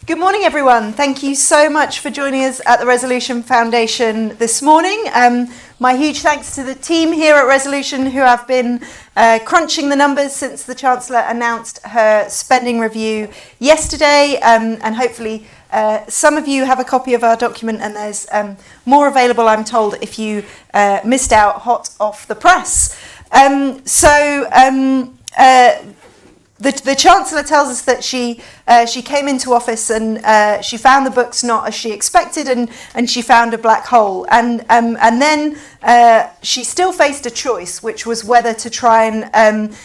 Good morning, everyone. Thank you so much for joining us at the Resolution Foundation this morning. My huge thanks to the team here at Resolution who have been crunching the numbers since the Chancellor announced her spending review yesterday, and hopefully some of you have a copy of our document, and there's more available, I'm told, if you missed out hot off the press. The Chancellor tells us that she came into office and she found the books not as she expected, and she found a black hole. And then she still faced a choice, which was whether to try and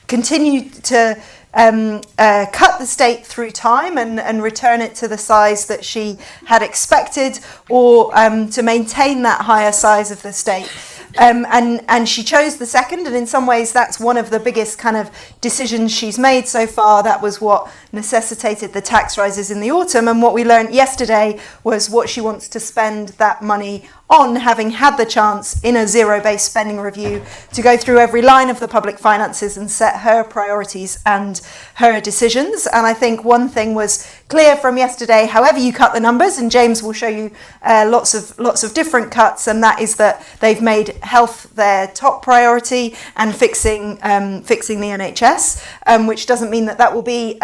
continue to cut the state through time and return it to the size that she had expected, or to maintain that higher size of the state. And she chose the second, and in some ways that's one of the biggest kind of decisions she's made so far. That was what necessitated the tax rises in the autumn, and what we learned yesterday was what she wants to spend that money on, having had the chance in a zero-based spending review to go through every line of the public finances and set her priorities and her decisions. And I think one thing was clear from yesterday, however you cut the numbers, and James will show you lots of different cuts, and that is that they've made health their top priority and fixing the NHS, which doesn't mean that will be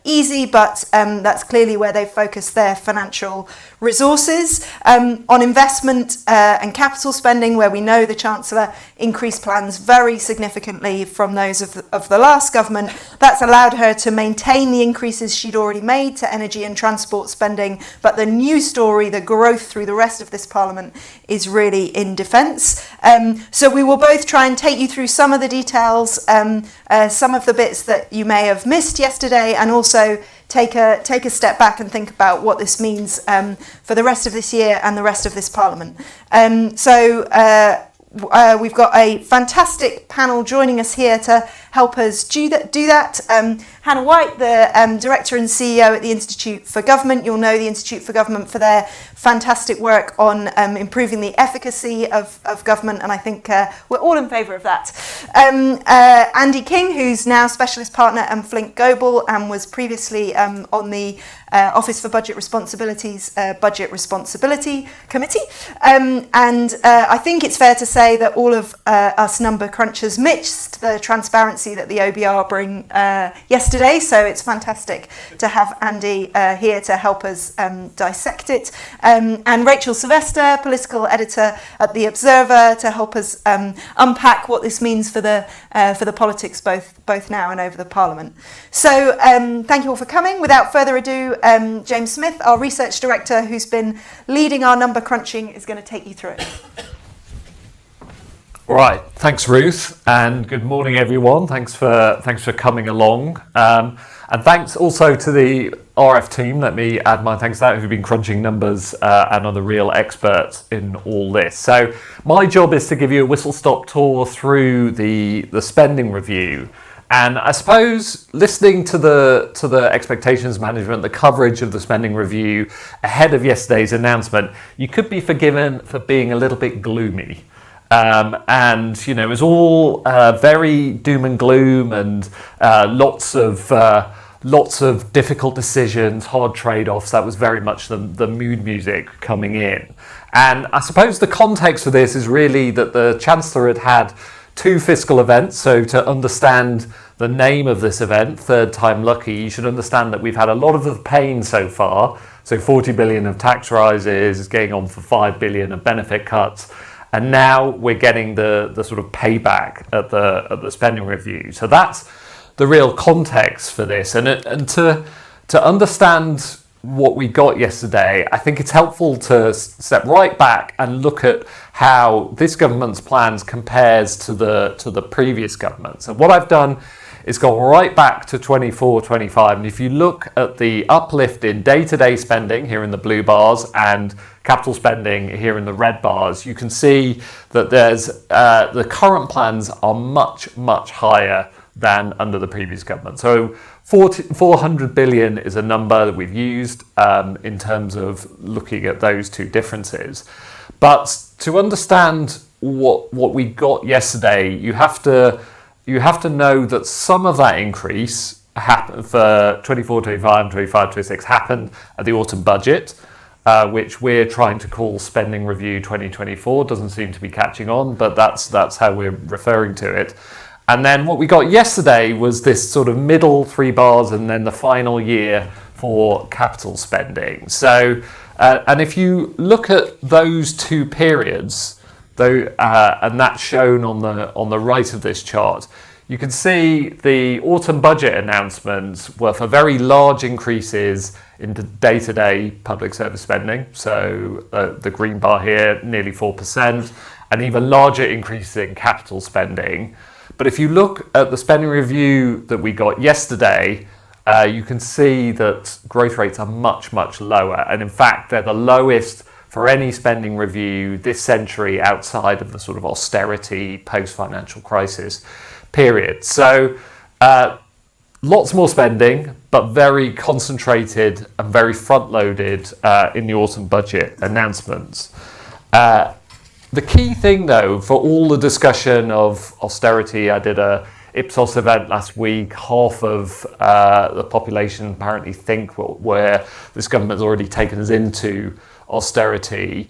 easy, but that's clearly where they've focused their financial resources. On investment and capital spending, where we know the Chancellor increased plans very significantly from those of the last government, that's allowed her to maintain the increases she'd already made to energy and transport spending. But the new story, the growth through the rest of this Parliament, is really in defence. So we will both try and take you through some of the details, some of the bits that you may have missed yesterday, and also take a step back and think about what this means for the rest of this year and the rest of this Parliament. We've got a fantastic panel joining us here to help us do that. Hannah White, the Director and CEO at the Institute for Government. You'll know the Institute for Government for their fantastic work on improving the efficacy of government, and I think we're all in favour of that. Andy King, who's now Specialist Partner at Flink Global and was previously on the Office for Budget Responsibility's Budget Responsibility Committee. I think it's fair to say that all of us number crunchers missed the transparency that the OBR bring yesterday, so it's fantastic to have Andy here to help us dissect it. And Rachel Sylvester, political editor at The Observer, to help us unpack what this means for the politics both now and over the Parliament. So thank you all for coming. Without further ado, James Smith, our research director, who's been leading our number crunching, is going to take you through it. All right, thanks Ruth, and good morning everyone. Thanks for coming along, and thanks also to the RF team. Let me add my thanks to that, who've been crunching numbers and are the real experts in all this. So my job is to give you a whistle-stop tour through the spending review. And I suppose listening to the expectations management, the coverage of the spending review ahead of yesterday's announcement, you could be forgiven for being a little bit gloomy. And it was all very doom and gloom, and lots of difficult decisions, hard trade-offs. That was very much the mood music coming in. And I suppose the context for this is really that the Chancellor had two fiscal events. So to understand the name of this event, Third Time Lucky, you should understand that we've had a lot of the pain so far. So 40 billion of tax rises, getting on for 5 billion of benefit cuts. And now we're getting the sort of payback at the spending review. So that's the real context for this. And to understand what we got yesterday, I think it's helpful to step right back and look at how this government's plans compares to the previous government. So what I've done is gone right back to 24-25, and if you look at the uplift in day-to-day spending here in the blue bars and capital spending here in the red bars, you can see that there's the current plans are much higher than under the previous government. So 400 billion is a number that we've used in terms of looking at those two differences. But to understand what we got yesterday, you have to know that some of that increase happened for 24, 25, 25, 26 happened at the autumn budget, which we're trying to call Spending Review 2024. Doesn't seem to be catching on, but that's how we're referring to it. And then what we got yesterday was this sort of middle 3 bars and then the final year for capital spending. So, and if you look at those 2 periods, though, and that's shown on the right of this chart, you can see the autumn budget announcements were for very large increases in day-to-day public service spending. So the green bar here, nearly 4%, and even larger increases in capital spending. But if you look at the spending review that we got yesterday, you can see that growth rates are much, much lower. And in fact, they're the lowest for any spending review this century outside of the sort of austerity post-financial crisis period. So lots more spending, but very concentrated and very front-loaded in the autumn budget announcements. The key thing, though, for all the discussion of austerity, I did a Ipsos event last week. Half of the population apparently think where this government's already taken us into austerity.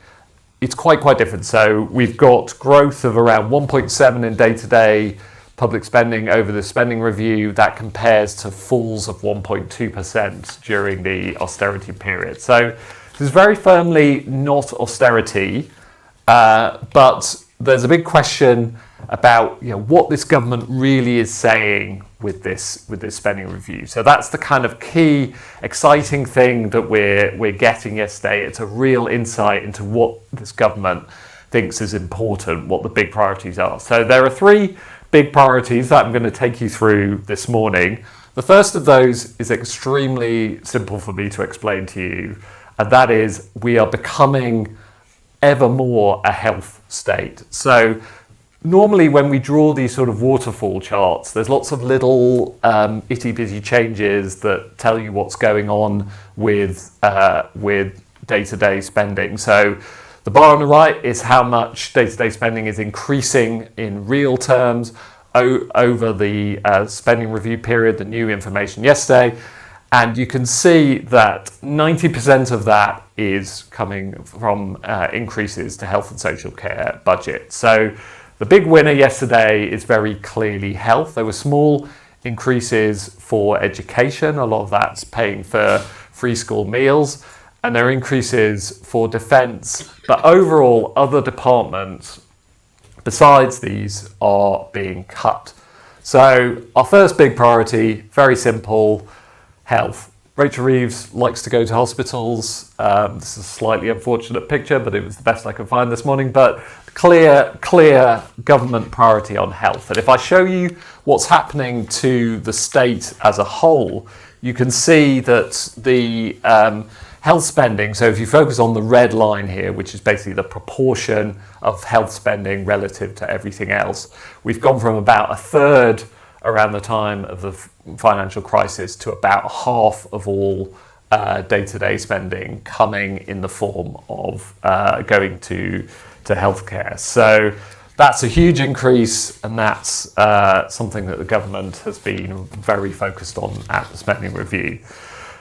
It's quite different. So we've got growth of around 1.7 in day-to-day public spending over the spending review. That compares to falls of 1.2% during the austerity period. So this is very firmly not austerity. But there's a big question about what this government really is saying with this spending review. So that's the kind of key exciting thing that we're getting yesterday. It's a real insight into what this government thinks is important, what the big priorities are. So there are 3 big priorities that I'm going to take you through this morning. The first of those is extremely simple for me to explain to you, and that is we are becoming ever more a health state. So normally when we draw these sort of waterfall charts, there's lots of little itty-bitty changes that tell you what's going on with day-to-day spending. So the bar on the right is how much day-to-day spending is increasing in real terms over the spending review period, the new information yesterday. And you can see that 90% of that is coming from increases to health and social care budget. So the big winner yesterday is very clearly health. There were small increases for education. A lot of that's paying for free school meals. And there are increases for defence. But overall, other departments besides these are being cut. So our first big priority, very simple, health. Rachel Reeves likes to go to hospitals. This is a slightly unfortunate picture, but it was the best I could find this morning. But clear government priority on health. And if I show you what's happening to the state as a whole, you can see that the health spending, so if you focus on the red line here, which is basically the proportion of health spending relative to everything else, we've gone from about 1/3 around the time of the financial crisis to about half of all day-to-day spending coming in the form of going to healthcare. So that's a huge increase, and that's something that the government has been very focused on at the spending review.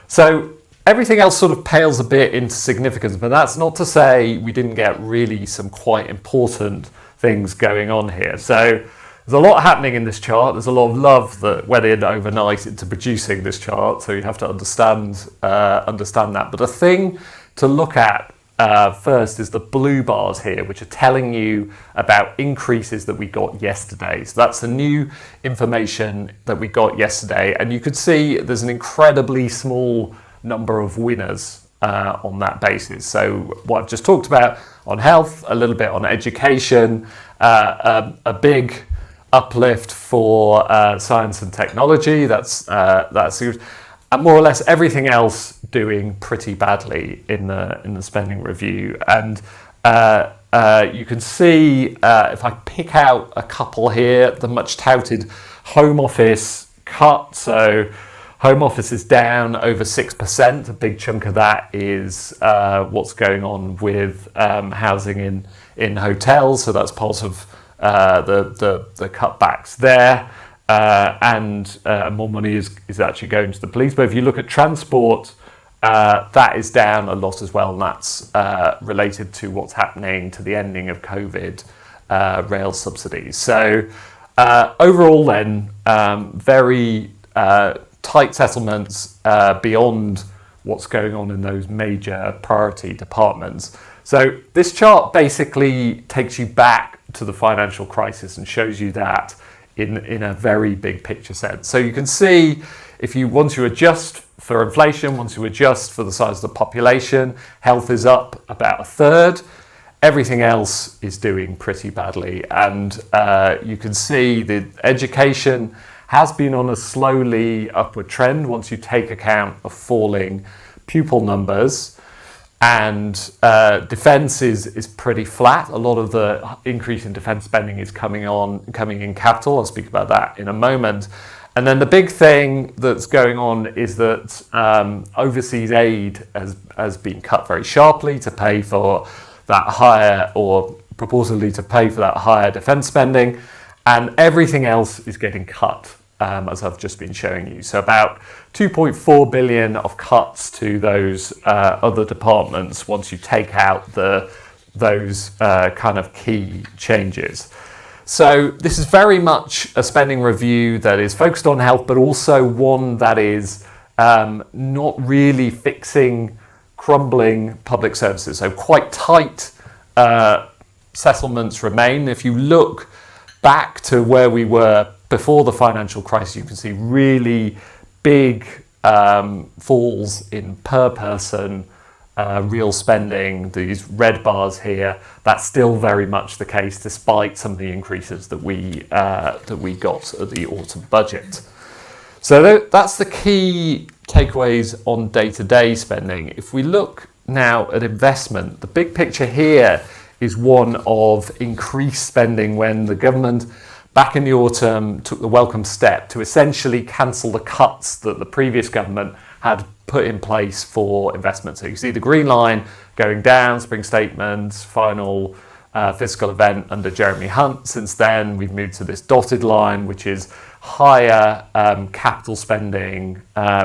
So everything else sort of pales a bit into significance, but that's not to say we didn't get really some quite important things going on here. So there's a lot happening in this chart. There's a lot of love that went in overnight into producing this chart, so you have to understand that. But the thing to look at first is the blue bars here, which are telling you about increases that we got yesterday. So that's the new information that we got yesterday, and you could see there's an incredibly small number of winners on that basis. So what I've just talked about on health, a little bit on education, a big uplift for science and technology. That's and more or less everything else doing pretty badly in the spending review. And you can see if I pick out a couple here, the much touted Home Office cut. So Home Office is down over 6%. A big chunk of that is what's going on with housing in hotels. So that's part of the cutbacks there. and more money is actually going to the police. But if you look at transport, that is down a lot as well, and that's related to what's happening to the ending of COVID rail subsidies. So overall then, very tight settlements beyond what's going on in those major priority departments. So this chart basically takes you back to the financial crisis and shows you that in a very big picture sense. So you can see once you adjust for inflation, once you adjust for the size of the population, health is up about a third. Everything else is doing pretty badly. And you can see the education has been on a slowly upward trend once you take account of falling pupil numbers. And defence is pretty flat. A lot of the increase in defence spending is coming in capital. I'll speak about that in a moment. And then the big thing that's going on is that overseas aid has been cut very sharply to pay for that higher, or proportionally to pay for that higher defence spending, and everything else is getting cut, as I've just been showing you. So about 2.4 billion of cuts to those other departments once you take out those kind of key changes. So this is very much a spending review that is focused on health, but also one that is not really fixing crumbling public services. So quite tight settlements remain. If you look back to where we were before the financial crisis, you can see really big falls in per person real spending. These red bars here, that's still very much the case despite some of the increases that we got at the autumn budget. So that's the key takeaways on day-to-day spending. If we look now at investment, the big picture here is one of increased spending when the government back in the autumn took the welcome step to essentially cancel the cuts that the previous government had put in place for investment. So you see the green line going down, spring statements, final fiscal event under Jeremy Hunt. Since then, we've moved to this dotted line, which is higher capital spending,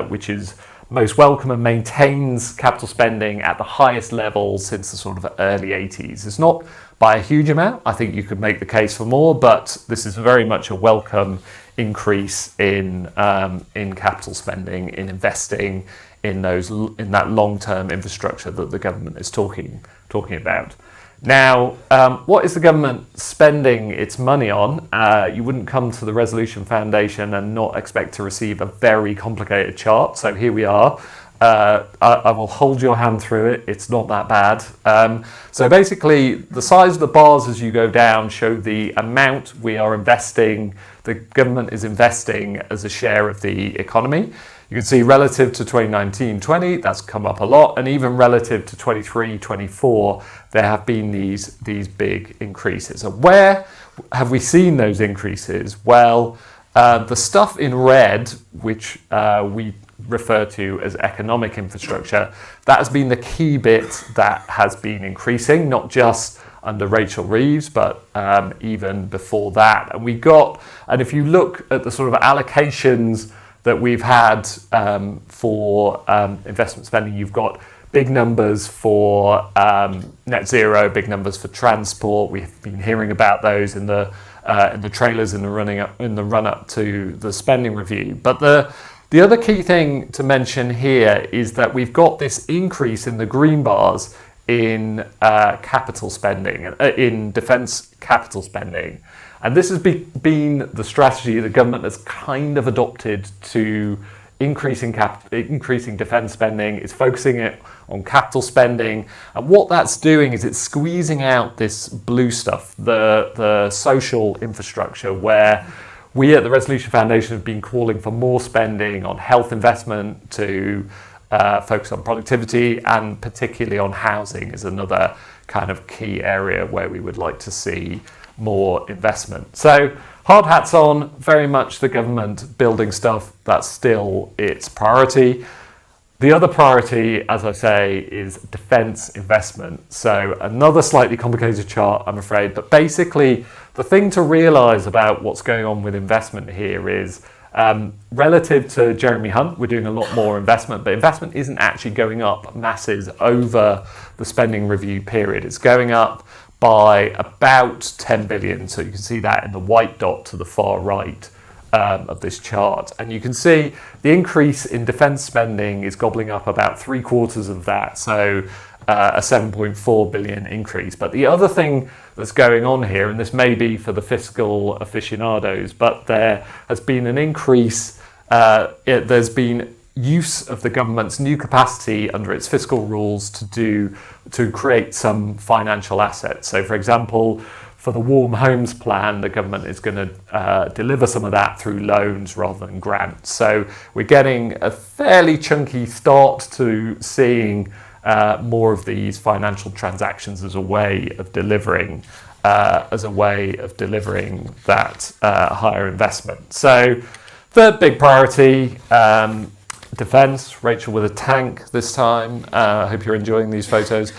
which is most welcome and maintains capital spending at the highest level since the sort of early 80s. It's not by a huge amount. I think you could make the case for more, but this is very much a welcome increase in capital spending, in investing in that long-term infrastructure that the government is talking about. Now, what is the government spending its money on? You wouldn't come to the Resolution Foundation and not expect to receive a very complicated chart. So here we are. I will hold your hand through it. It's not that bad. So basically, the size of the bars as you go down show the amount we are investing, the government is investing as a share of the economy. You can see relative to 2019-20, that's come up a lot, and even relative to 23-24, there have been these big increases. So where have we seen those increases? Well, the stuff in red, which we refer to as economic infrastructure, that has been the key bit that has been increasing, not just under Rachel Reeves, but even before that. And if you look at the sort of allocations that we've had for investment spending, you've got big numbers for net zero, big numbers for transport. We've been hearing about those in the trailers in the run up to the spending review. But the other key thing to mention here is that we've got this increase in the green bars in capital spending, in defence capital spending. And this has been the strategy the government has kind of adopted to increasing defence spending. It's focusing it on capital spending. And what that's doing is it's squeezing out this blue stuff, the social infrastructure, where we at the Resolution Foundation have been calling for more spending on health investment, to focus on productivity, and particularly on housing is another kind of key area where we would like to see more investment. So hard hats on, very much the government building stuff, that's still its priority. The other priority, as I say, is defence investment. So another slightly complicated chart, I'm afraid, but basically the thing to realise about what's going on with investment here is relative to Jeremy Hunt, we're doing a lot more investment, but investment isn't actually going up masses over the spending review period. It's going up by about 10 billion. So you can see that in the white dot to the far right of this chart. And you can see the increase in defence spending is gobbling up about 3/4 of that. So a 7.4 billion increase. But the other thing that's going on here, and this may be for the fiscal aficionados, but there has been an increase, there's been use of the government's new capacity under its fiscal rules to create some financial assets. So for example, for the Warm Homes Plan, the government is going to deliver some of that through loans rather than grants. So we're getting a fairly chunky start to seeing more of these financial transactions as a way of delivering that higher investment. So third big priority, defence. Rachel with a tank this time. I hope you're enjoying these photos.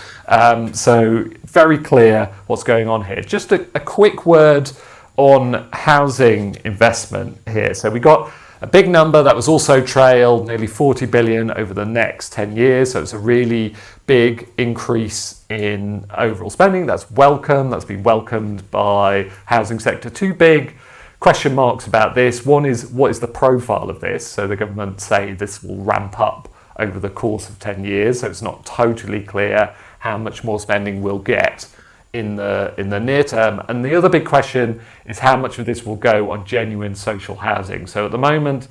So very clear what's going on here. Just a quick word on housing investment here. So we got a big number that was also trailed, nearly 40 billion over the next 10 years. So it's a really big increase in overall spending. That's welcome. That's been welcomed by housing sector. Two big question marks about this. One is, what is the profile of this? So the government say this will ramp up over the course of 10 years. So it's not totally clear how much more spending we'll get in the near term. And the other big question is how much of this will go on genuine social housing. So at the moment,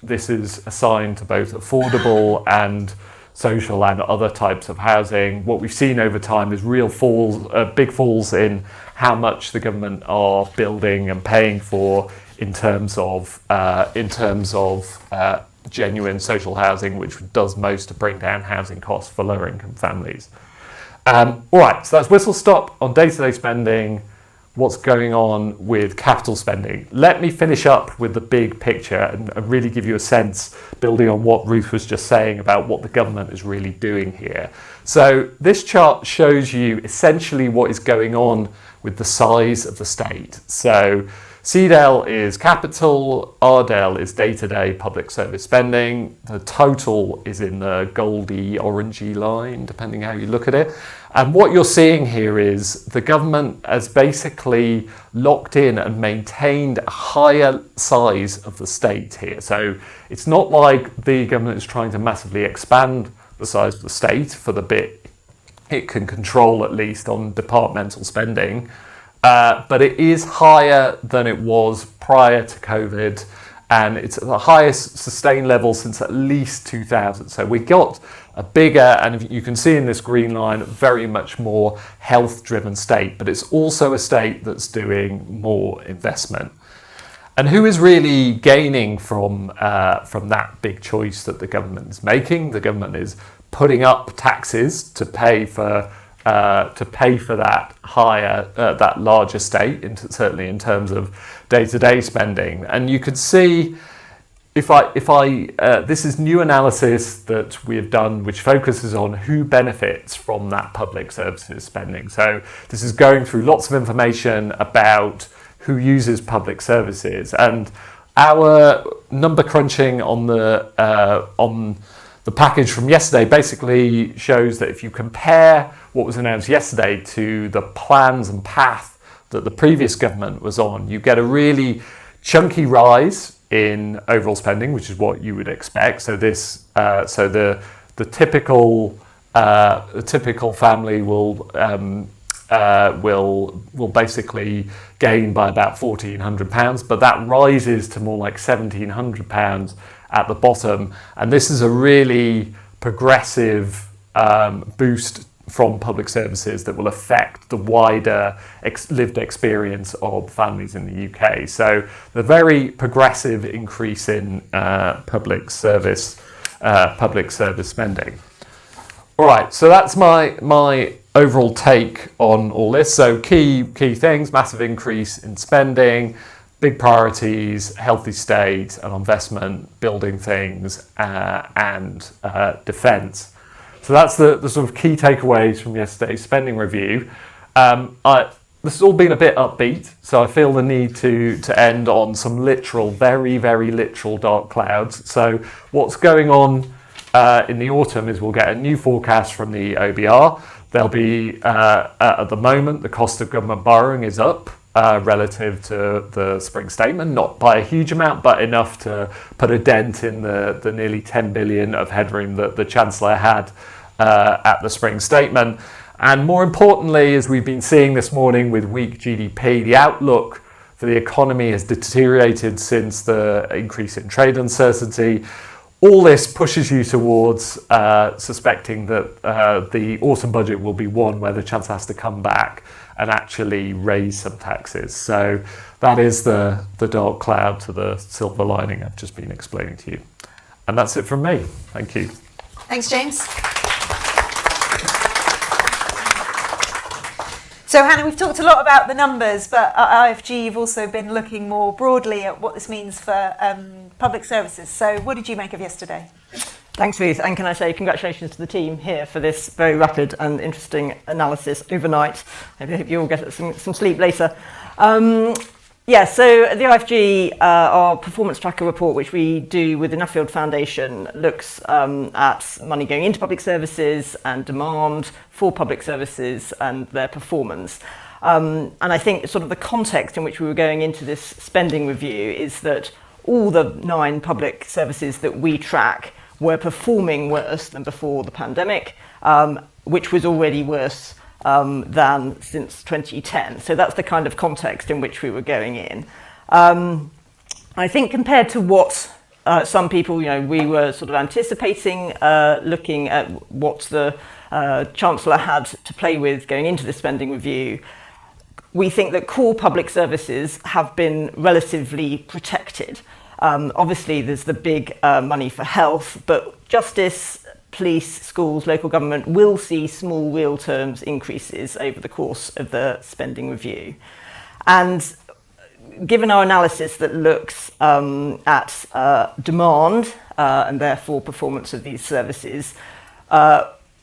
this is assigned to both affordable and social and other types of housing. What we've seen over time is real falls, big falls in how much the government are building and paying for in terms of genuine social housing, which does most to bring down housing costs for lower income families. All right, so that's whistle stop on day-to-day spending. What's going on with capital spending? Let me finish up with the big picture and really give you a sense, building on what Ruth was just saying about what the government is really doing here. So this chart shows you essentially what is going on with the size of the state. So CDEL is capital, RDEL is day-to-day public service spending. The total is in the goldy, orangey line, depending how you look at it. And what you're seeing here is the government has basically locked in and maintained a higher size of the state here. So it's not like the government is trying to massively expand the size of the state for the bit it can control, at least on departmental spending. But it is higher than it was prior to COVID, and it's at the highest sustained level since at least 2000. So we got a bigger, and you can see in this green line, very much more health-driven state, but it's also a state that's doing more investment. And who is really gaining from that big choice that the government is making? The government is putting up taxes to pay for that higher, that larger state, certainly in terms of day-to-day spending. And you could see, this is new analysis that we have done, which focuses on who benefits from that public services spending. So this is going through lots of information about who uses public services, and our number crunching on the package from yesterday basically shows that if you compare what was announced yesterday to the plans and path that the previous government was on, you get a really chunky rise in overall spending, which is what you would expect. So this, the typical family will basically gain by about £1,400, but that rises to more like £1,700 at the bottom, and this is a really progressive boost from public services that will affect the wider lived experience of families in the UK. So the very progressive increase in public service spending. All right, so that's my overall take on all this. So key things: massive increase in spending, big priorities, healthy state and investment, building things, and defence. So that's the sort of key takeaways from yesterday's spending review. This has all been a bit upbeat, so I feel the need to end on some literal, very, very literal dark clouds. So what's going on in the autumn is we'll get a new forecast from the OBR. There'll be, at the moment, the cost of government borrowing is up relative to the spring statement, not by a huge amount, but enough to put a dent in the nearly 10 billion of headroom that the Chancellor had at the spring statement. And more importantly, as we've been seeing this morning with weak GDP, the outlook for the economy has deteriorated since the increase in trade uncertainty. All this pushes you towards suspecting that the autumn budget will be one where the Chancellor has to come back and actually raise some taxes. So that is the dark cloud to the silver lining I've just been explaining to you. And that's it from me. Thank you. Thanks, James. So Hannah, we've talked a lot about the numbers, but at IFG you've also been looking more broadly at what this means for public services. So what did you make of yesterday? Thanks, Ruth. And can I say congratulations to the team here for this very rapid and interesting analysis overnight. I hope you all get some sleep later. So the IFG, our performance tracker report, which we do with the Nuffield Foundation, looks at money going into public services and demand for public services and their performance. And I think sort of the context in which we were going into this spending review is that all the 9 public services that we track were performing worse than before the pandemic, which was already worse than since 2010. So that's the kind of context in which we were going in. I think compared to what some people, we were sort of anticipating, looking at what the Chancellor had to play with going into the spending review, we think that core public services have been relatively protected. Obviously, there's the big money for health, but justice, police, schools, local government will see small real terms increases over the course of the spending review. And given our analysis that looks at demand and therefore performance of these services,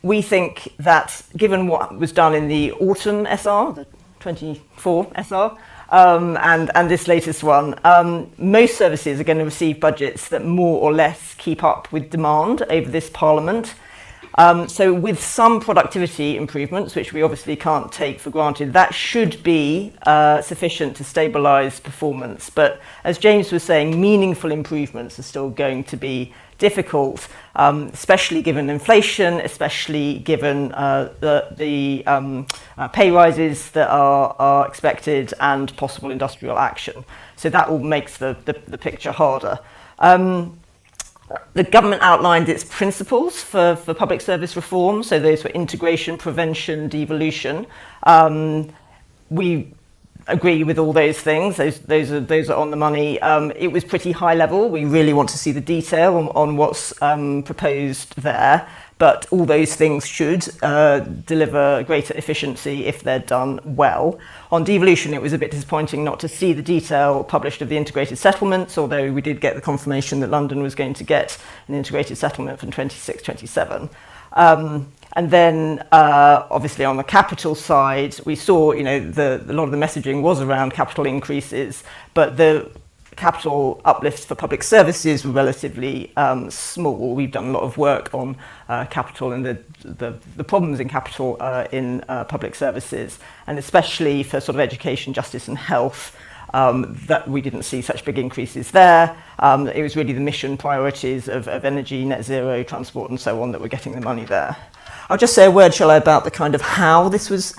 we think that given what was done in the autumn SR, the 24 SR, and this latest one, most services are going to receive budgets that more or less keep up with demand over this Parliament. So with some productivity improvements, which we obviously can't take for granted, that should be sufficient to stabilise performance. But as James was saying, meaningful improvements are still going to be difficult, especially given inflation, especially given the pay rises that are expected and possible industrial action. So that all makes the picture harder. The government outlined its principles for public service reform. So those were integration, prevention, devolution. We agree with all those things. Those are on the money. It was pretty high level. We really want to see the detail on what's proposed there. But all those things should deliver greater efficiency if they're done well. On devolution, it was a bit disappointing not to see the detail published of the integrated settlements, although we did get the confirmation that London was going to get an integrated settlement from 26-27. And then, obviously, on the capital side, we saw, a lot of the messaging was around capital increases, but the capital uplifts for public services were relatively small. We've done a lot of work on capital and the problems in capital in public services, and especially for sort of education, justice, and health. That we didn't see such big increases there. It was really the mission priorities of energy, net zero, transport, and so on that were getting the money there. I'll just say a word, shall I, about the kind of how this was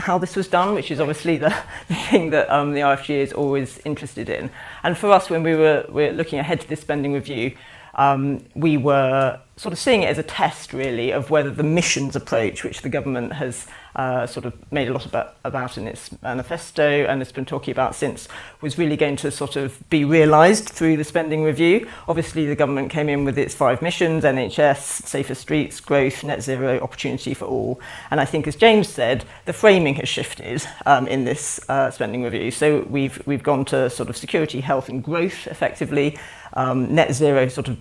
done, which is obviously the thing that the IFG is always interested in. And for us, when we're looking ahead to this spending review, we were sort of seeing it as a test, really, of whether the missions approach, which the government has sort of made a lot about in its manifesto and has been talking about since, was really going to sort of be realised through the spending review. Obviously, the government came in with its 5 missions: NHS, safer streets, growth, net zero, opportunity for all. And I think, as James said, the framing has shifted in this spending review. So we've gone to sort of security, health and growth, effectively. Net zero sort of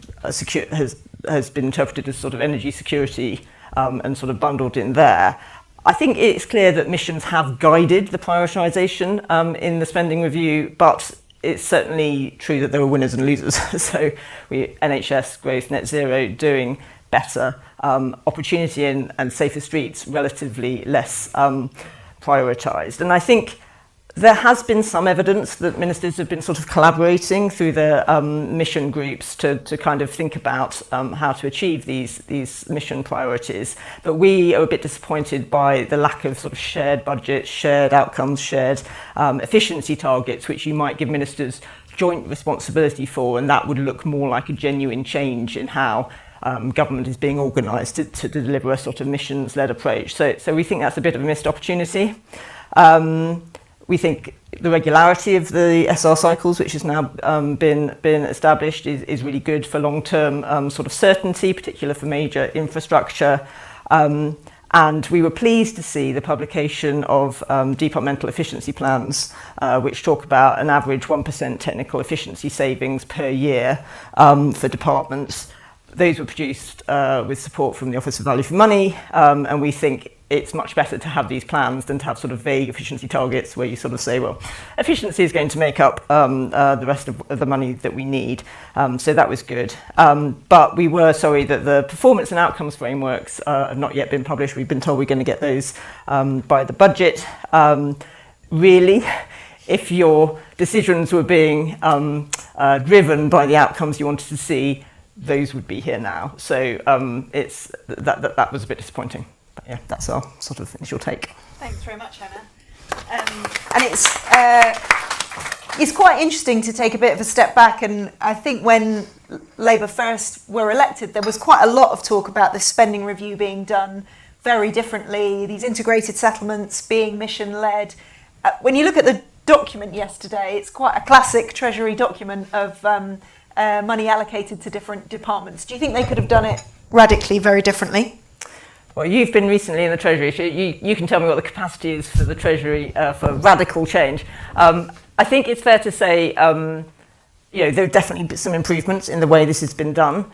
has been interpreted as sort of energy security and sort of bundled in there. I think it's clear that missions have guided the prioritisation in the spending review, but it's certainly true that there are winners and losers. So NHS, growth, net zero doing better, opportunity and safer streets relatively less prioritised. And I think there has been some evidence that ministers have been sort of collaborating through their mission groups to kind of think about how to achieve these mission priorities. But we are a bit disappointed by the lack of sort of shared budgets, shared outcomes, shared efficiency targets, which you might give ministers joint responsibility for, and that would look more like a genuine change in how government is being organised to deliver a sort of missions-led approach. So we think that's a bit of a missed opportunity. We think the regularity of the SR cycles, which has now been established, is really good for long-term sort of certainty, particularly for major infrastructure. And we were pleased to see the publication of departmental efficiency plans, which talk about an average 1% technical efficiency savings per year for departments. Those were produced with support from the Office of Value for Money, and we think it's much better to have these plans than to have sort of vague efficiency targets where you sort of say, well, efficiency is going to make up the rest of the money that we need. So that was good. But we were sorry that the performance and outcomes frameworks have not yet been published. We've been told we're going to get those by the budget. Really, if your decisions were being driven by the outcomes you wanted to see, those would be here now. So that was a bit disappointing. But yeah, that's our sort of initial take. Thanks very much, Hannah. And it's quite interesting to take a bit of a step back. And I think when Labour first were elected, there was quite a lot of talk about this spending review being done very differently, these integrated settlements being mission-led. When you look at the document yesterday, it's quite a classic Treasury document of money allocated to different departments. Do you think they could have done it radically very differently? Well, you've been recently in the Treasury, so you can tell me what the capacity is for the Treasury for radical change. I think it's fair to say, there have definitely been some improvements in the way this has been done.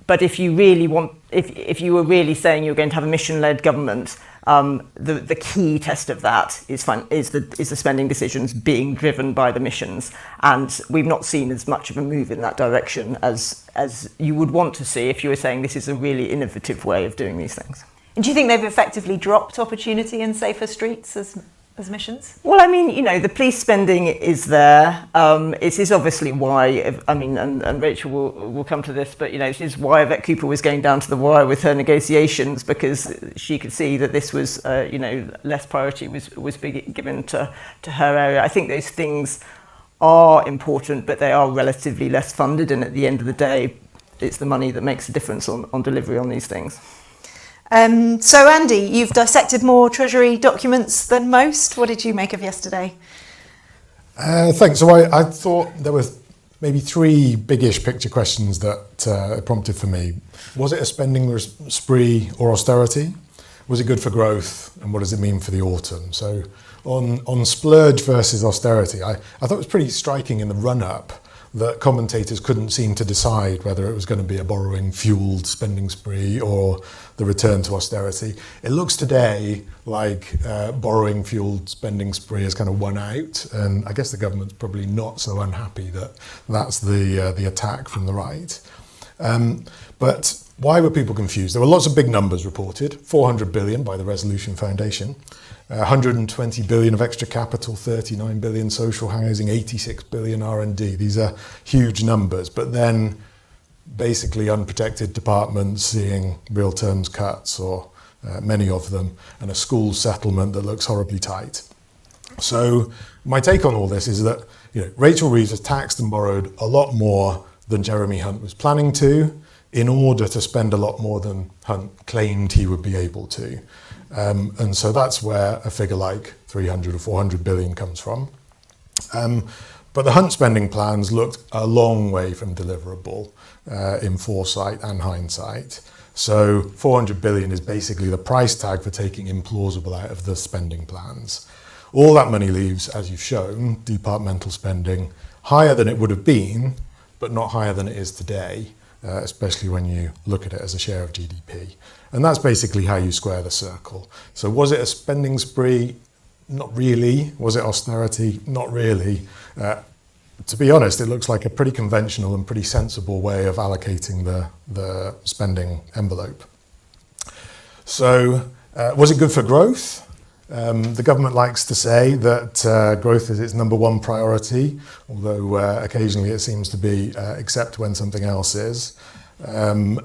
But if you really if you were really saying you're going to have a mission-led government, the key test of that is the spending decisions being driven by the missions, and we've not seen as much of a move in that direction as you would want to see if you were saying this is a really innovative way of doing these things. And do you think they've effectively dropped opportunity and safer streets as missions? Well, I mean, the police spending is there. It is obviously why, and Rachel will come to this, but, it is why Yvette Cooper was going down to the wire with her negotiations, because she could see that this was, less priority was being given to her area. I think those things are important, but they are relatively less funded, and at the end of the day, it's the money that makes a difference on delivery on these things. So Andy, you've dissected more Treasury documents than most. What did you make of yesterday? Thanks. So I thought there were maybe 3 biggish picture questions that prompted for me. Was it a spending spree or austerity? Was it good for growth? And what does it mean for the autumn? So on splurge versus austerity, I thought it was pretty striking in the run-up that commentators couldn't seem to decide whether it was going to be a borrowing-fueled spending spree or the return to austerity. It looks today like borrowing-fueled spending spree has kind of won out, and I guess the government's probably not so unhappy that that's the attack from the right. But why were people confused? There were lots of big numbers reported, 400 billion by the Resolution Foundation, 120 billion of extra capital, 39 billion social housing, 86 billion R&D. These are huge numbers, but then basically unprotected departments seeing real terms cuts, or many of them, and a school settlement that looks horribly tight. So my take on all this is that Rachel Reeves has taxed and borrowed a lot more than Jeremy Hunt was planning to, in order to spend a lot more than Hunt claimed he would be able to. And so that's where a figure like 300 or 400 billion comes from. But the Hunt spending plans looked a long way from deliverable in foresight and hindsight. So 400 billion is basically the price tag for taking implausible out of the spending plans. All that money leaves, as you've shown, departmental spending higher than it would have been, but not higher than it is today, especially when you look at it as a share of GDP. And that's basically how you square the circle. So was it a spending spree? Not really. Was it austerity? Not really. To be honest, it looks like a pretty conventional and pretty sensible way of allocating the spending envelope. So was it good for growth? The government likes to say that growth is its number one priority, although occasionally it seems to be except when something else is.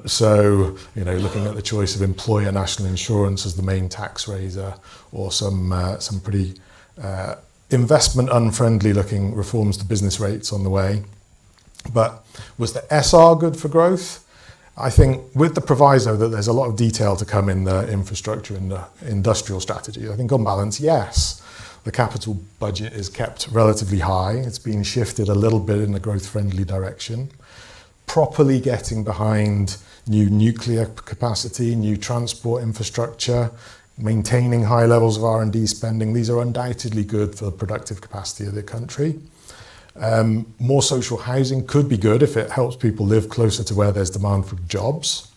So, looking at the choice of employer national insurance as the main tax raiser, or some pretty investment unfriendly looking reforms to business rates on the way. But was the SR good for growth? I think with the proviso that there's a lot of detail to come in the infrastructure and the industrial strategy, I think on balance, yes, the capital budget is kept relatively high. It's been shifted a little bit in a growth-friendly direction. Properly getting behind new nuclear capacity, new transport infrastructure, maintaining high levels of R&D spending, these are undoubtedly good for the productive capacity of the country. More social housing could be good if it helps people live closer to where there's demand for jobs.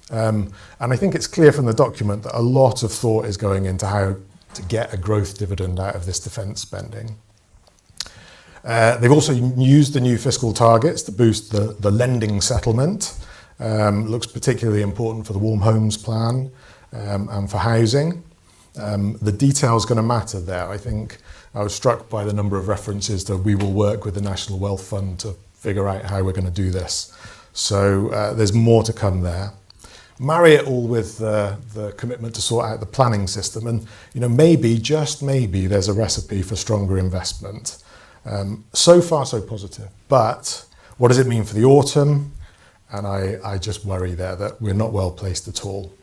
And I think it's clear from the document that a lot of thought is going into how to get a growth dividend out of this defence spending. They've also used the new fiscal targets to boost the lending settlement. Looks particularly important for the Warm Homes Plan and for housing. The detail is going to matter there. I think I was struck by the number of references that we will work with the National Wealth Fund to figure out how we're going to do this. So there's more to come there. Marry it all with the commitment to sort out the planning system, and maybe, just maybe, there's a recipe for stronger investment. So far, so positive. But what does it mean for the autumn? And I just worry there that we're not well placed at all.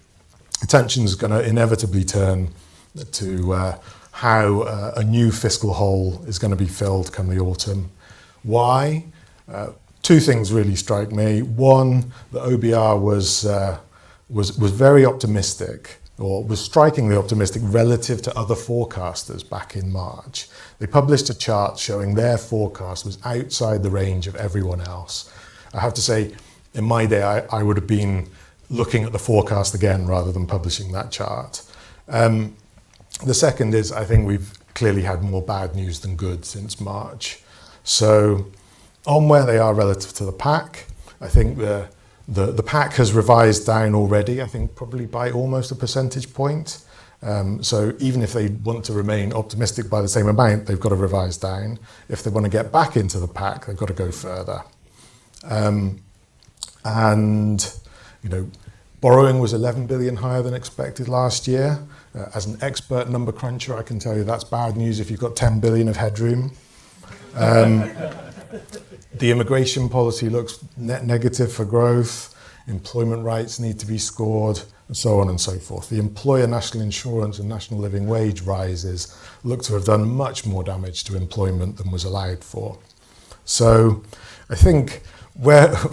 Attention is going to inevitably turn to how a new fiscal hole is going to be filled come the autumn. Why? Two things really strike me. One, the OBR was very optimistic, or was strikingly optimistic relative to other forecasters back in March. They published a chart showing their forecast was outside the range of everyone else. I have to say, in my day, I would have been looking at the forecast again rather than publishing that chart. The second is, I think we've clearly had more bad news than good since March. So on where they are relative to the pack, I think the pack has revised down already, I think probably by almost a percentage point. So even if they want to remain optimistic by the same amount, they've got to revise down. If they want to get back into the pack, they've got to go further. And borrowing was 11 billion higher than expected last year. As an expert number cruncher, I can tell you that's bad news if you've got 10 billion of headroom. The immigration policy looks net negative for growth. Employment rights need to be scored, and so on and so forth. The employer national insurance and national living wage rises look to have done much more damage to employment than was allowed for. So I think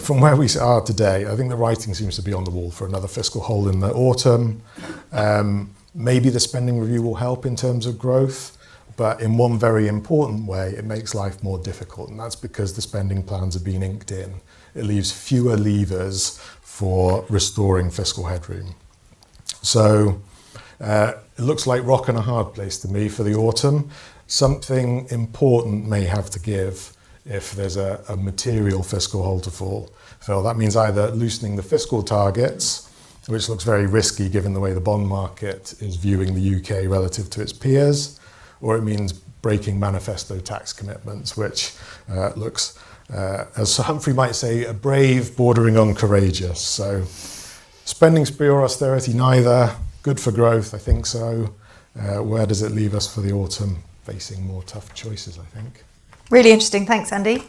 from where we are today, I think the writing seems to be on the wall for another fiscal hole in the autumn. Maybe the spending review will help in terms of growth, but in one very important way, it makes life more difficult, and that's because the spending plans are being inked in. It leaves fewer levers for restoring fiscal headroom. So it looks like rock and a hard place to me for the autumn. Something important may have to give if there's a material fiscal hole to fill. That means either loosening the fiscal targets, which looks very risky given the way the bond market is viewing the UK relative to its peers, or it means breaking manifesto tax commitments, which looks, as Sir Humphrey might say, brave bordering on courageous. So spending spree or austerity, neither. Good for growth, I think so. Where does it leave us for the autumn? Facing more tough choices, I think. Really interesting. Thanks, Andy.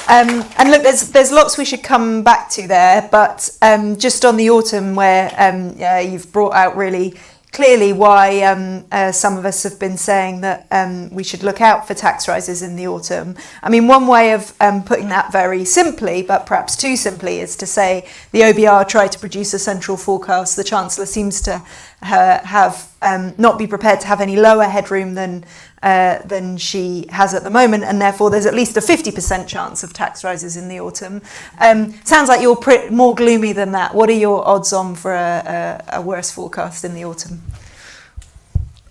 And look, there's lots we should come back to there, but just on the autumn, where you've brought out really clearly why some of us have been saying that we should look out for tax rises in the autumn. I mean, one way of putting that very simply, but perhaps too simply, is to say the OBR tried to produce a central forecast. The Chancellor seems to have not be prepared to have any lower headroom than she has at the moment, and therefore there's at least a 50% chance of tax rises in the autumn. Sounds like you're more gloomy than that. What are your odds on for a worse forecast in the autumn?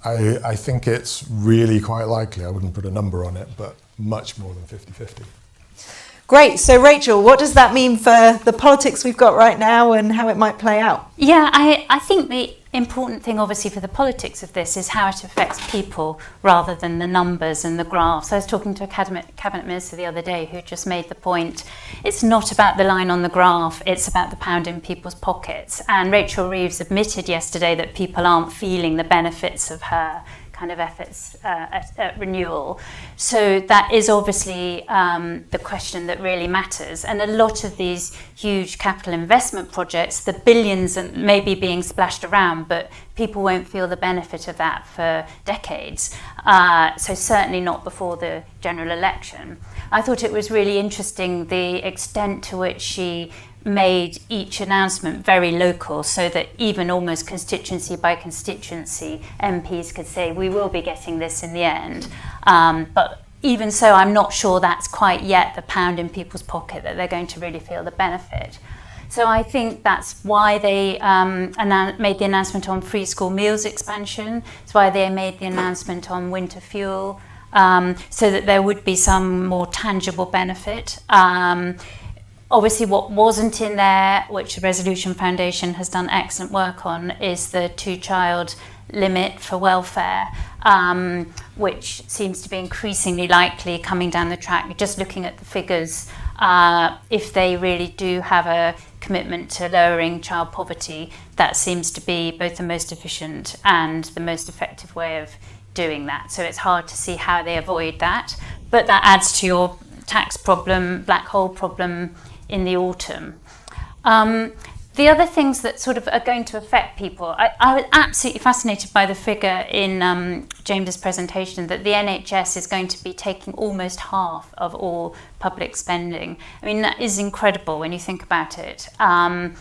I think it's really quite likely. I wouldn't put a number on it, but much more than 50-50. Great. So, Rachel, what does that mean for the politics we've got right now and how it might play out? Yeah, I think the important thing, obviously, for the politics of this is how it affects people rather than the numbers and the graphs. I was talking to a cabinet minister the other day who just made the point, it's not about the line on the graph, it's about the pound in people's pockets. And Rachel Reeves admitted yesterday that people aren't feeling the benefits of her kind of efforts at renewal. So that is obviously the question that really matters. And a lot of these huge capital investment projects, the billions may be being splashed around, but people won't feel the benefit of that for decades. So certainly not before the general election. I thought it was really interesting the extent to which she made each announcement very local, so that even almost constituency by constituency MPs could say we will be getting this in the end, but even so I'm not sure that's quite yet the pound in people's pocket that they're going to really feel the benefit. So I think that's why they made the announcement on free school meals expansion. It's why they made the announcement on winter fuel, so that there would be some more tangible benefit. Obviously, what wasn't in there, which the Resolution Foundation has done excellent work on, is the 2-child limit for welfare, which seems to be increasingly likely coming down the track. Just looking at the figures, if they really do have a commitment to lowering child poverty, that seems to be both the most efficient and the most effective way of doing that. So it's hard to see how they avoid that. But that adds to your tax problem, black hole problem in the autumn. The other things that sort of are going to affect people, I was absolutely fascinated by the figure in James's presentation that the NHS is going to be taking almost half of all public spending. I mean, that is incredible when you think about it. And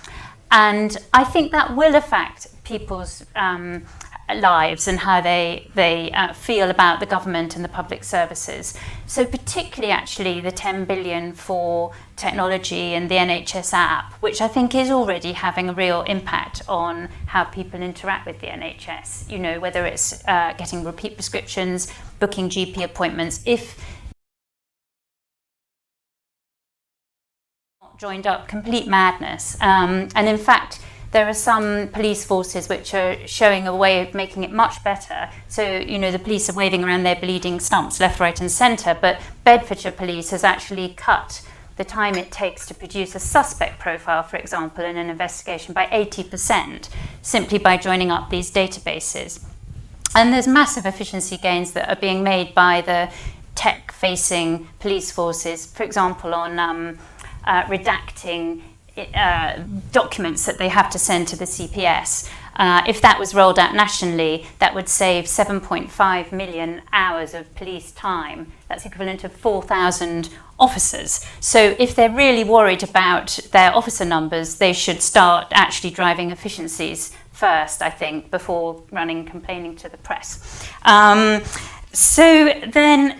I think that will affect people's lives and how they feel about the government and the public services. So particularly actually the 10 billion for technology and the NHS app, which I think is already having a real impact on how people interact with the NHS, you know, whether it's getting repeat prescriptions, booking GP appointments. If joined up, complete madness. And in fact, there are some police forces which are showing a way of making it much better. So, you know, the police are waving around their bleeding stumps left, right and centre, but Bedfordshire Police has actually cut the time it takes to produce a suspect profile, for example, in an investigation by 80%, simply by joining up these databases. And there's massive efficiency gains that are being made by the tech-facing police forces, for example, on redacting documents that they have to send to the CPS. If that was rolled out nationally, that would save 7.5 million hours of police time. That's equivalent to 4,000 officers. So if they're really worried about their officer numbers, they should start actually driving efficiencies first, I think, before complaining to the press. So then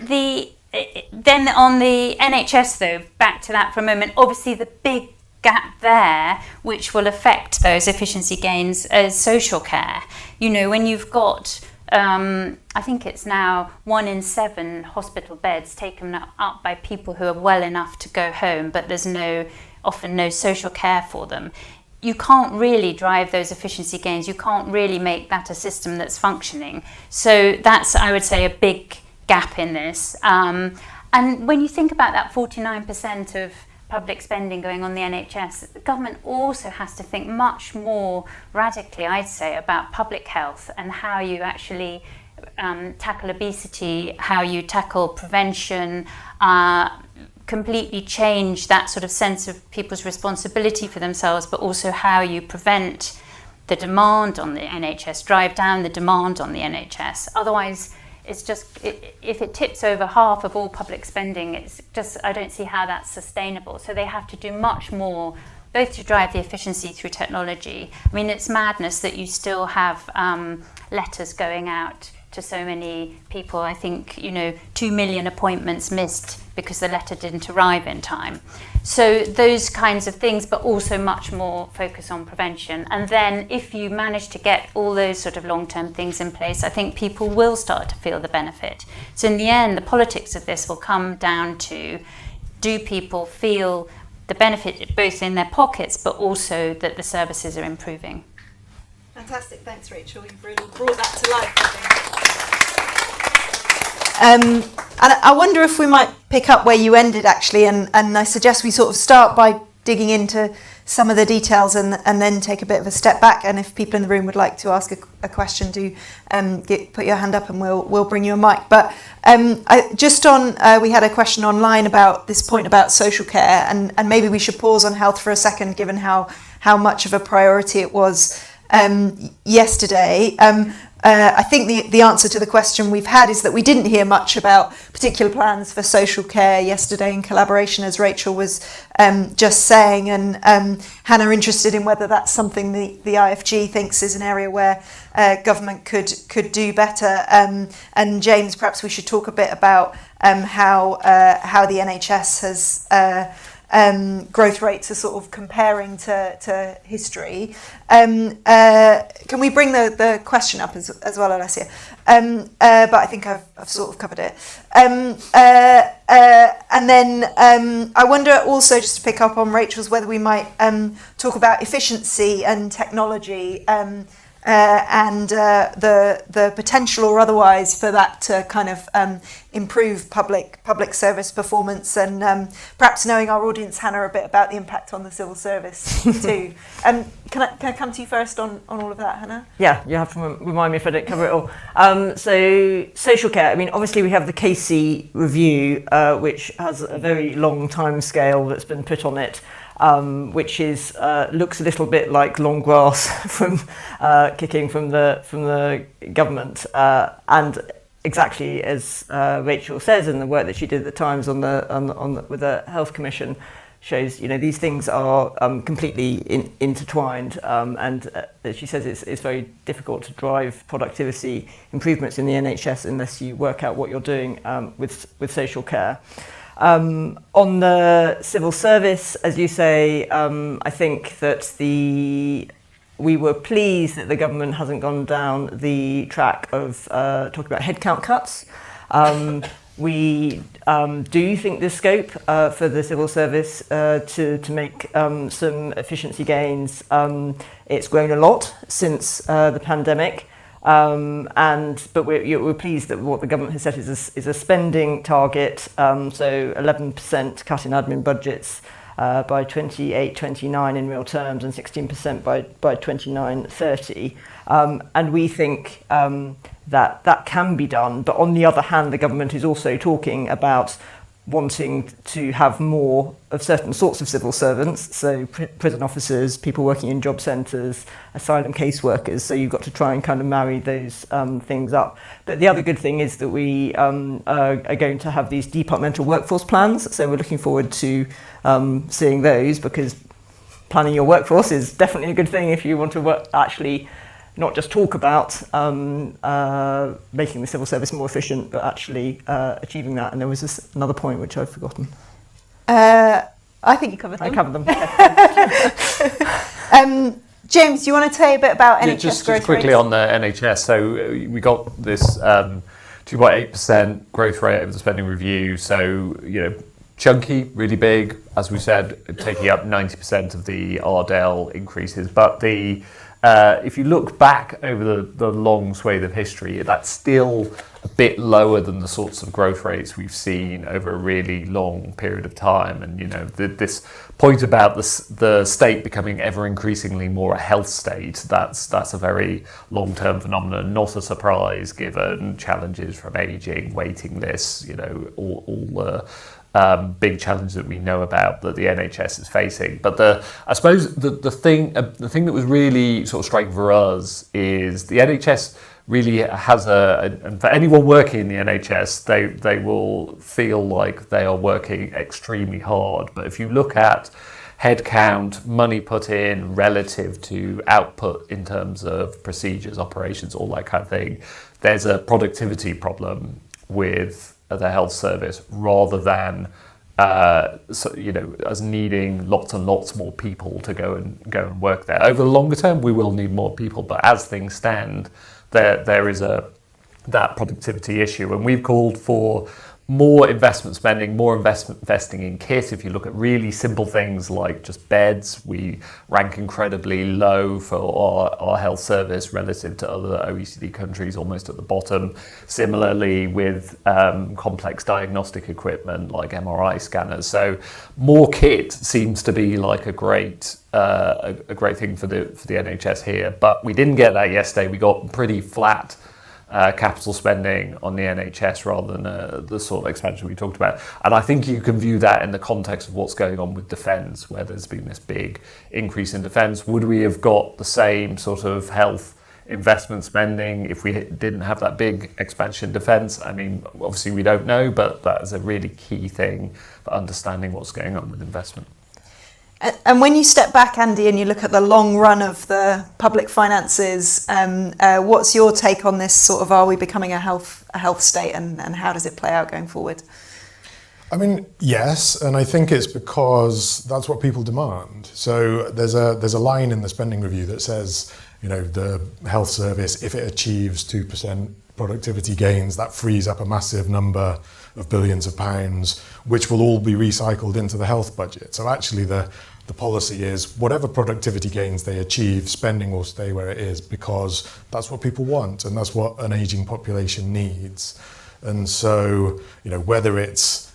on the NHS, though, back to that for a moment, obviously the big gap there, which will affect those efficiency gains, as social care. You know, when you've got, I think it's now 1 in 7 hospital beds taken up by people who are well enough to go home, but there's often no social care for them. You can't really drive those efficiency gains. You can't really make that a system that's functioning. So that's, I would say, a big gap in this. And when you think about that 49% of public spending going on the NHS, the government also has to think much more radically, I'd say, about public health and how you actually tackle obesity, how you tackle prevention, completely change that sort of sense of people's responsibility for themselves, but also how you prevent the demand on the NHS, drive down the demand on the NHS. Otherwise, it's just, if it tips over half of all public spending, it's just, I don't see how that's sustainable. So they have to do much more, both to drive the efficiency through technology. I mean, it's madness that you still have letters going out to so many people. I think, 2 million appointments missed because the letter didn't arrive in time. So those kinds of things, but also much more focus on prevention. And then if you manage to get all those sort of long-term things in place, I think people will start to feel the benefit. So in the end, the politics of this will come down to, do people feel the benefit both in their pockets, but also that the services are improving? Fantastic, thanks Rachel, you've really brought that to life, I think. And I wonder if we might pick up where you ended actually, and I suggest we sort of start by digging into some of the details and then take a bit of a step back, and if people in the room would like to ask a question, do put your hand up and we'll bring you a mic. But we had a question online about this point about social care, and maybe we should pause on health for a second, given how much of a priority it was yesterday. I think the answer to the question we've had is that we didn't hear much about particular plans for social care yesterday in collaboration, as Rachel was just saying, and Hannah interested in whether that's something the IFG thinks is an area where government could do better, and James, perhaps we should talk a bit about how the NHS has growth rates are sort of comparing to history. Can we bring the question up as well, Alessia? But I think I've sort of covered it. And then I wonder also, just to pick up on Rachel's, whether we might talk about efficiency and technology, and the potential or otherwise for that to kind of improve public service performance, and perhaps knowing our audience, Hannah, a bit about the impact on the civil service too. Can I come to you first on all of that, Hannah? Yeah, you have to remind me if I don't cover it all. So social care, I mean, obviously we have the Casey review, which has a very long time scale that's been put on it. Which is looks a little bit like long grass from kicking from the government, and exactly as Rachel says, in the work that she did at the Times with the Health Commission, shows these things are completely intertwined, and as she says, it's very difficult to drive productivity improvements in the NHS unless you work out what you're doing with social care. On the civil service, as you say, I think that we were pleased that the government hasn't gone down the track of talking about headcount cuts. We do think there's scope for the civil service to make some efficiency gains. It's grown a lot since the pandemic. But we're pleased that what the government has set is a spending target, so 11% cut in admin budgets by 28-29 in real terms, and 16% by 29-30. And we think that can be done. But on the other hand, the government is also talking about wanting to have more of certain sorts of civil servants, so prison officers, people working in job centres, asylum caseworkers, so you've got to try and kind of marry those things up. But the other good thing is that we are going to have these departmental workforce plans, so we're looking forward to seeing those, because planning your workforce is definitely a good thing if you want to actually not just talk about making the civil service more efficient, but actually achieving that. And there was another point which I've forgotten. I think you covered them. I covered them. James, do you want to tell a bit about NHS just growth quickly rates? on the NHS. So we got this 2.8% growth rate over the spending review. So, chunky, really big, as we said, taking up 90% of the Ardell increases. But if you look back over the long swathe of history, that's still a bit lower than the sorts of growth rates we've seen over a really long period of time. And this point about the state becoming ever increasingly more a health state, that's a very long-term phenomenon, not a surprise given challenges from ageing, waiting lists, all the big challenge that we know about that the NHS is facing. But I suppose the thing that was really sort of striking for us is the NHS really has and for anyone working in the NHS, they will feel like they are working extremely hard. But if you look at headcount, money put in relative to output in terms of procedures, operations, all that kind of thing, there's a productivity problem with the health service rather than us needing lots and lots more people to go and work there. Over the longer term, we will need more people, but as things stand, there is that productivity issue, and we've called for more investment spending, more investing in kit. If you look at really simple things like just beds, we rank incredibly low for our health service relative to other OECD countries, almost at the bottom. Similarly with complex diagnostic equipment like MRI scanners. So more kit seems to be like a great thing for the NHS here. But we didn't get that yesterday. We got pretty flat capital spending on the NHS rather than the sort of expansion we talked about. And I think you can view that in the context of what's going on with defence, where there's been this big increase in defence. Would we have got the same sort of health investment spending if we didn't have that big expansion in defence? I mean, obviously we don't know, but that is a really key thing for understanding what's going on with investment. And when you step back, Andy, and you look at the long run of the public finances, what's your take on this sort of, are we becoming a health state, and how does it play out going forward? I mean, yes, and I think it's because that's what people demand. So there's a line in the spending review that says, the health service, if it achieves 2% productivity gains, that frees up a massive number of billions of pounds, which will all be recycled into the health budget. So actually the policy is whatever productivity gains they achieve, spending will stay where it is, because that's what people want and that's what an aging population needs. And so, whether it's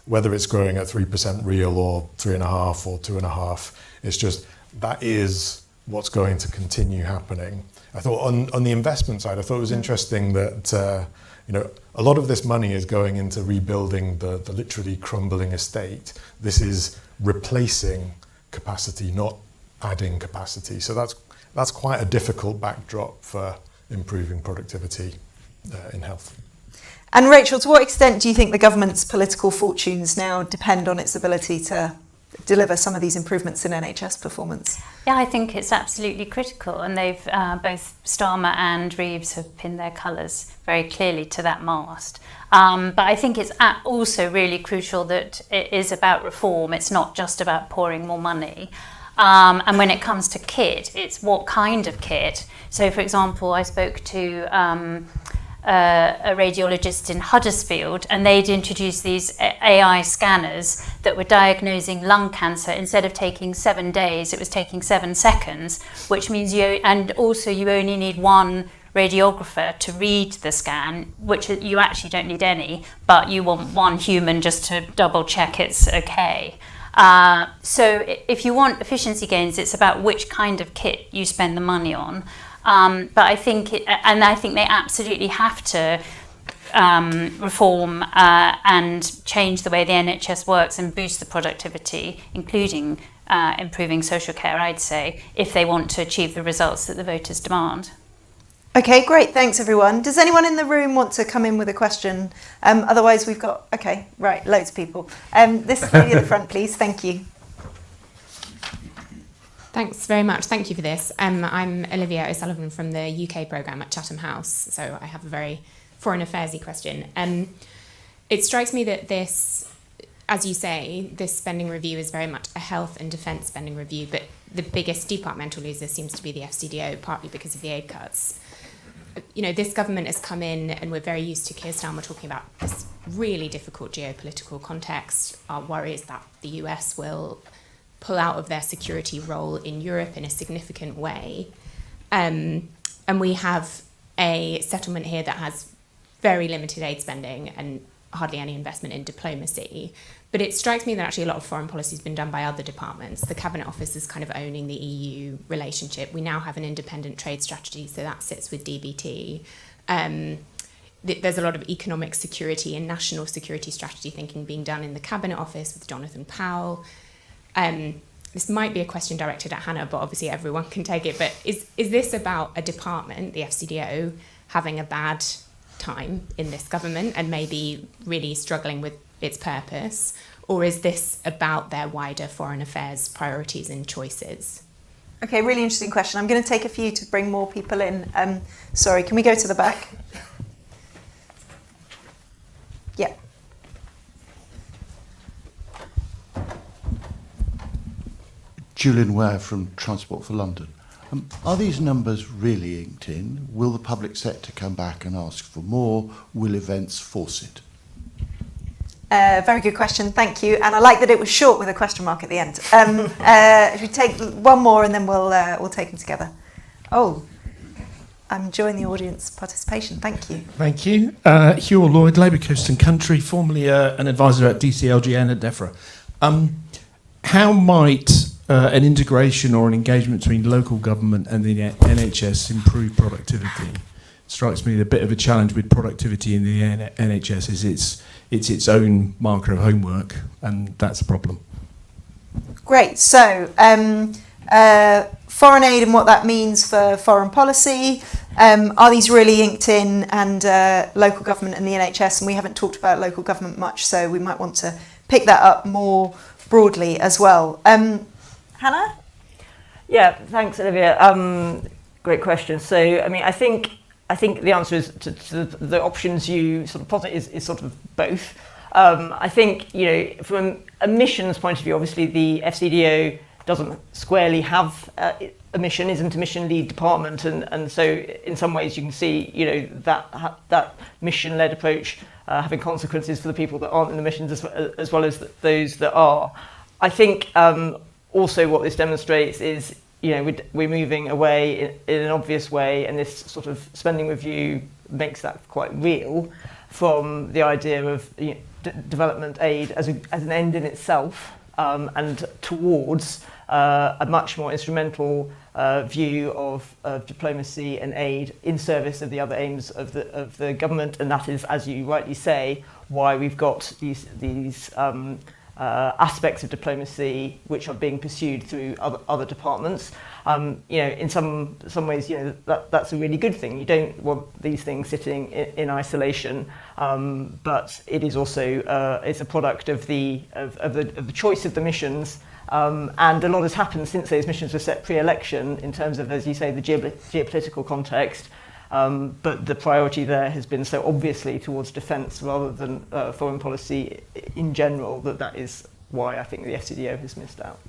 growing at 3% real or 3.5 or 2.5, it's just that is what's going to continue happening. I thought on the investment side, I thought it was interesting that a lot of this money is going into rebuilding the literally crumbling estate. This is replacing capacity, not adding capacity. So that's quite a difficult backdrop for improving productivity in health. And Rachel, to what extent do you think the government's political fortunes now depend on its ability to deliver some of these improvements in NHS performance? Yeah, I think it's absolutely critical, and they've both Starmer and Reeves have pinned their colours very clearly to that mast. But I think it's also really crucial that it is about reform. It's not just about pouring more money. And when it comes to kit, it's what kind of kit. So, for example, I spoke to a radiologist in Huddersfield, and they'd introduced these AI scanners that were diagnosing lung cancer. Instead of taking 7 days, it was taking 7 seconds, which means you only need one radiographer to read the scan, which you actually don't need any, but you want one human just to double check it's okay. So if you want efficiency gains, it's about which kind of kit you spend the money on. But I think they absolutely have to reform and change the way the NHS works and boost the productivity, including improving social care, I'd say, if they want to achieve the results that the voters demand. Okay, great. Thanks, everyone. Does anyone in the room want to come in with a question? Otherwise, we've got, loads of people. This lady at the front, please. Thank you. Thanks very much. Thank you for this. I'm Olivia O'Sullivan from the UK programme at Chatham House, so I have a very foreign affairs-y question. It strikes me that this, as you say, this spending review is very much a health and defence spending review, but the biggest departmental loser seems to be the FCDO, partly because of the aid cuts. This government has come in, and we're very used to Keir Starmer talking about this really difficult geopolitical context. Our worry is that the US will pull out of their security role in Europe in a significant way. And we have a settlement here that has very limited aid spending and hardly any investment in diplomacy. But it strikes me that actually a lot of foreign policy has been done by other departments. The Cabinet Office is kind of owning the EU relationship. We now have an independent trade strategy, so that sits with DBT. there's a lot of economic security and national security strategy thinking being done in the Cabinet Office with Jonathan Powell. This might be a question directed at Hannah, but obviously everyone can take it. But is this about a department, the FCDO, having a bad time in this government and maybe really struggling with its purpose? Or is this about their wider foreign affairs priorities and choices? Okay, really interesting question. I'm going to take a few to bring more people in. Sorry, can we go to the back? Yeah. Julian Ware from Transport for London. Are these numbers really inked in? Will the public sector come back and ask for more? Will events force it? Very good question, thank you. And I like that it was short with a question mark at the end. If we take one more and then we'll take them together. Oh, I'm enjoying the audience participation. Thank you. Thank you. Hugh Lloyd, Labour Coast and Country, formerly an advisor at DCLGN at DEFRA. How might an integration or an engagement between local government and the NHS improve productivity? It strikes me a bit of a challenge with productivity in the NHS is it's its own marker of homework, and that's a problem. Great. So, foreign aid and what that means for foreign policy. Are these really inked in, and local government and the NHS? And we haven't talked about local government much, so we might want to pick that up more broadly as well. Hannah? Yeah, thanks, Olivia. Great question. So, I mean, I think the answer is to the options you sort of posit is sort of both. I think, you know, from a missions point of view, obviously the FCDO doesn't squarely have a mission, isn't a mission lead department, and so in some ways you can see, you know, that mission-led approach having consequences for the people that aren't in the missions as well as those that are. I think also what this demonstrates is, you know, we're moving away in an obvious way, and this sort of spending review makes that quite real from the idea of, you know, development aid as an end in itself, and towards a much more instrumental view of diplomacy and aid in service of the other aims of the government, and that is, as you rightly say, why we've got these aspects of diplomacy which are being pursued through other departments. You know, in some ways, you know, that's a really good thing. You don't want these things sitting in isolation, but it is also it's a product of the choice of the missions. And a lot has happened since those missions were set pre-election in terms of, as you say, the geopolitical context. But the priority there has been so obviously towards defence rather than foreign policy in general that is why I think the FCDO has missed out.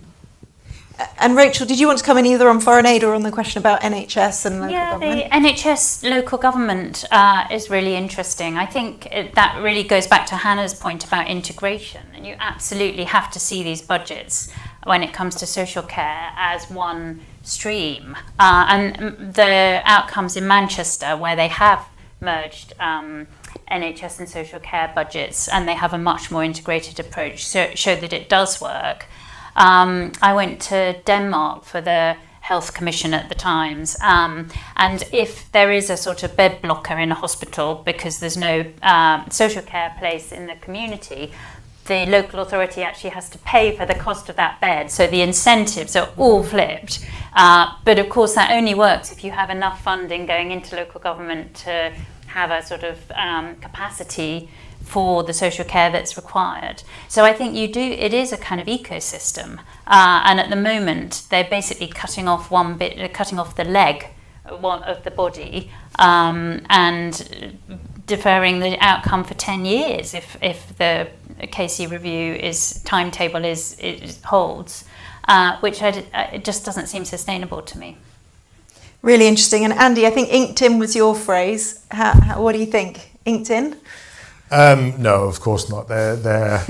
And Rachel, did you want to come in either on foreign aid or on the question about NHS and local government? Yeah, the NHS local government is really interesting. I think that really goes back to Hannah's point about integration, and you absolutely have to see these budgets when it comes to social care as one stream. And the outcomes in Manchester, where they have merged NHS and social care budgets, and they have a much more integrated approach, show that it does work. I went to Denmark for the Health Commission at the Times, and if there is a sort of bed blocker in a hospital because there's no social care place in the community, the local authority actually has to pay for the cost of that bed. So the incentives are all flipped. But of course that only works if you have enough funding going into local government to have a sort of capacity for the social care that's required. So I think it is a kind of ecosystem. And at the moment, they're basically cutting off the leg of the body and deferring the outcome for 10 years if the KC review timetable holds, which it just doesn't seem sustainable to me. Really interesting. And Andy, I think inked in was your phrase. What do you think? Inked in? No, of course not. They're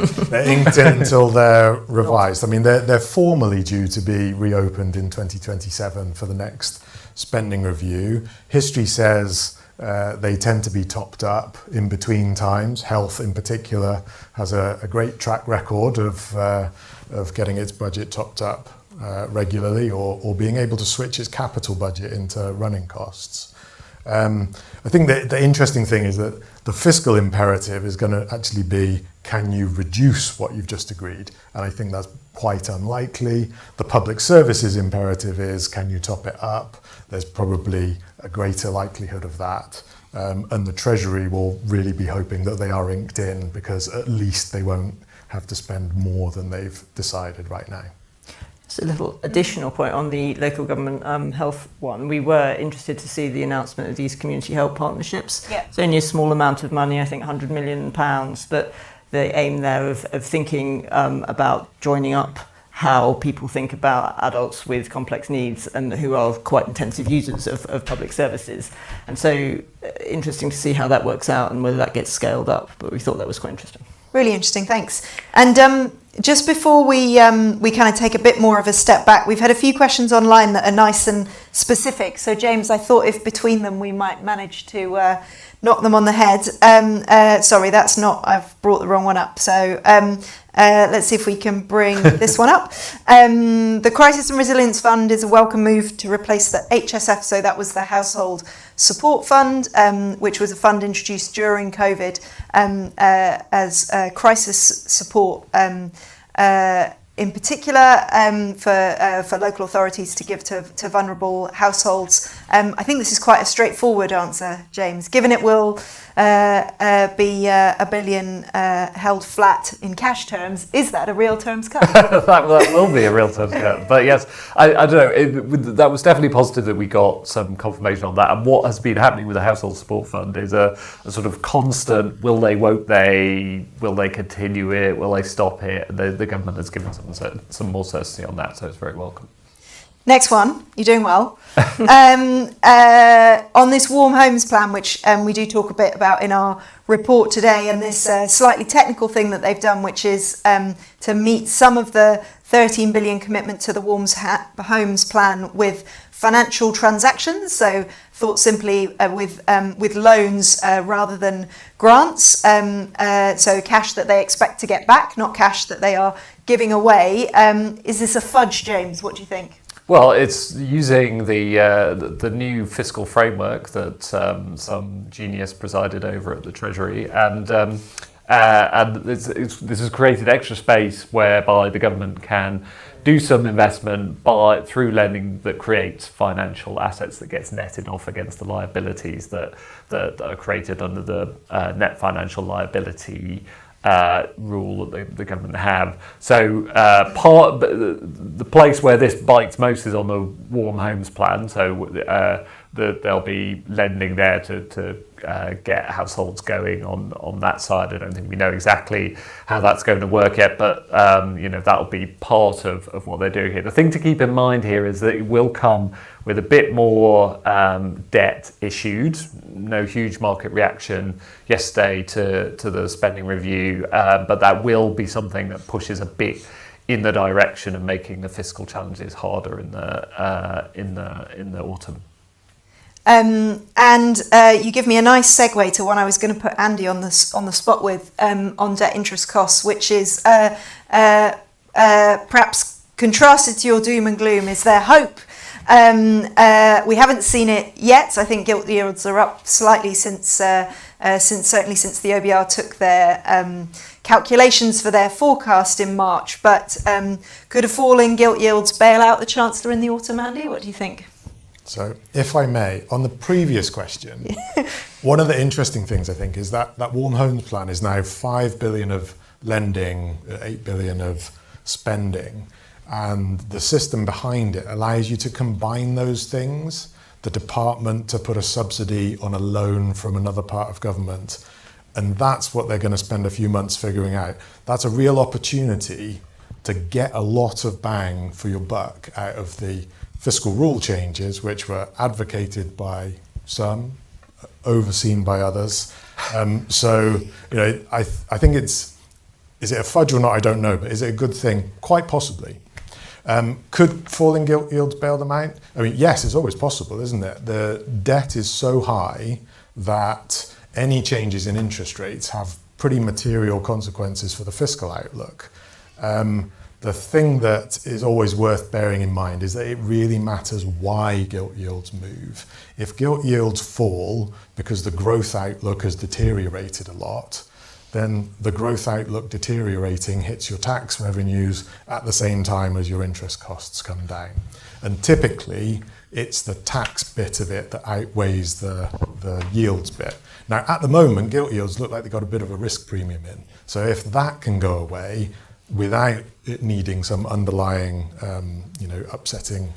inked in until they're revised. I mean, they're formally due to be reopened in 2027 for the next spending review. History says they tend to be topped up in between times. Health, in particular, has a great track record of getting its budget topped up regularly, or being able to switch its capital budget into running costs. I think that the interesting thing is that the fiscal imperative is going to actually be, can you reduce what you've just agreed? And I think that's quite unlikely. The public services imperative is, can you top it up? There's probably a greater likelihood of that. And the Treasury will really be hoping that they are inked in, because at least they won't have to spend more than they've decided right now. Just a little additional point on the local government health one. We were interested to see the announcement of these community health partnerships. Yeah. It's only a small amount of money, I think £100 million, but the aim there of thinking about joining up how people think about adults with complex needs and who are quite intensive users of public services. And so interesting to see how that works out and whether that gets scaled up. But we thought that was quite interesting. Really interesting, thanks. And just before we kind of take a bit more of a step back, we've had a few questions online that are nice and specific. So James, I thought if between them we might manage to knock them on the head. Sorry, that's not, I've brought the wrong one up. So let's see if we can bring this one up. The Crisis and Resilience Fund is a welcome move to replace the HSF. So that was the Household Support Fund, which was a fund introduced during COVID as crisis support, in particular for local authorities to give to vulnerable households. I think this is quite a straightforward answer, James, given it will be $1 billion held flat in cash terms. Is that a real terms cut? that will be a real terms cut. But yes, I don't know. That was definitely positive that we got some confirmation on that. And what has been happening with the Household Support Fund is a sort of constant, will they, won't they, will they continue it, will they stop it? And the government has given some more certainty on that, so it's very welcome. Next one, you're doing well. On this warm homes plan, which we do talk a bit about in our report today, and this slightly technical thing that they've done, which is to meet some of the 13 billion commitment to the warm homes plan with financial transactions. So thought simply with loans rather than grants. So cash that they expect to get back, not cash that they are giving away. Is this a fudge, James? What do you think? Well, it's using the new fiscal framework that some genius presided over at the Treasury, and this has created extra space whereby the government can do some investment through lending that creates financial assets that gets netted off against the liabilities that are created under the net financial liability rule that the government have. So the place where this bites most is on the warm homes plan. So there'll be lending there to get households going on that side. I don't think we know exactly how that's going to work yet, but that'll be part of what they're doing here. The thing to keep in mind here is that it will come with a bit more debt issued. No huge market reaction yesterday to the spending review, but that will be something that pushes a bit in the direction of making the fiscal challenges harder in the autumn. And you give me a nice segue to one I was going to put Andy on the spot with on debt interest costs, which is perhaps contrasted to your doom and gloom. Is there hope? We haven't seen it yet. I think gilt yields are up slightly since the OBR took their calculations for their forecast in March. But could a fall in gilt yields bail out the Chancellor in the autumn, Andy? What do you think? So, if I may, on the previous question, one of the interesting things I think is that warm homes plan is now 5 billion of lending, 8 billion of spending, and the system behind it allows you to combine those things. The department to put a subsidy on a loan from another part of government, and that's what they're going to spend a few months figuring out. That's a real opportunity to get a lot of bang for your buck out of the fiscal rule changes, which were advocated by some, overseen by others. So, I think is it a fudge or not? I don't know, but is it a good thing? Quite possibly. Could falling gilt yields bail them out? I mean, yes, it's always possible, isn't it? The debt is so high that any changes in interest rates have pretty material consequences for the fiscal outlook. the thing that is always worth bearing in mind is that it really matters why gilt yields move. If gilt yields fall because the growth outlook has deteriorated a lot, then the growth outlook deteriorating hits your tax revenues at the same time as your interest costs come down. And typically, it's the tax bit of it that outweighs the yields bit. Now, at the moment, gilt yields look like they've got a bit of a risk premium in. So if that can go away without it needing some underlying, upsetting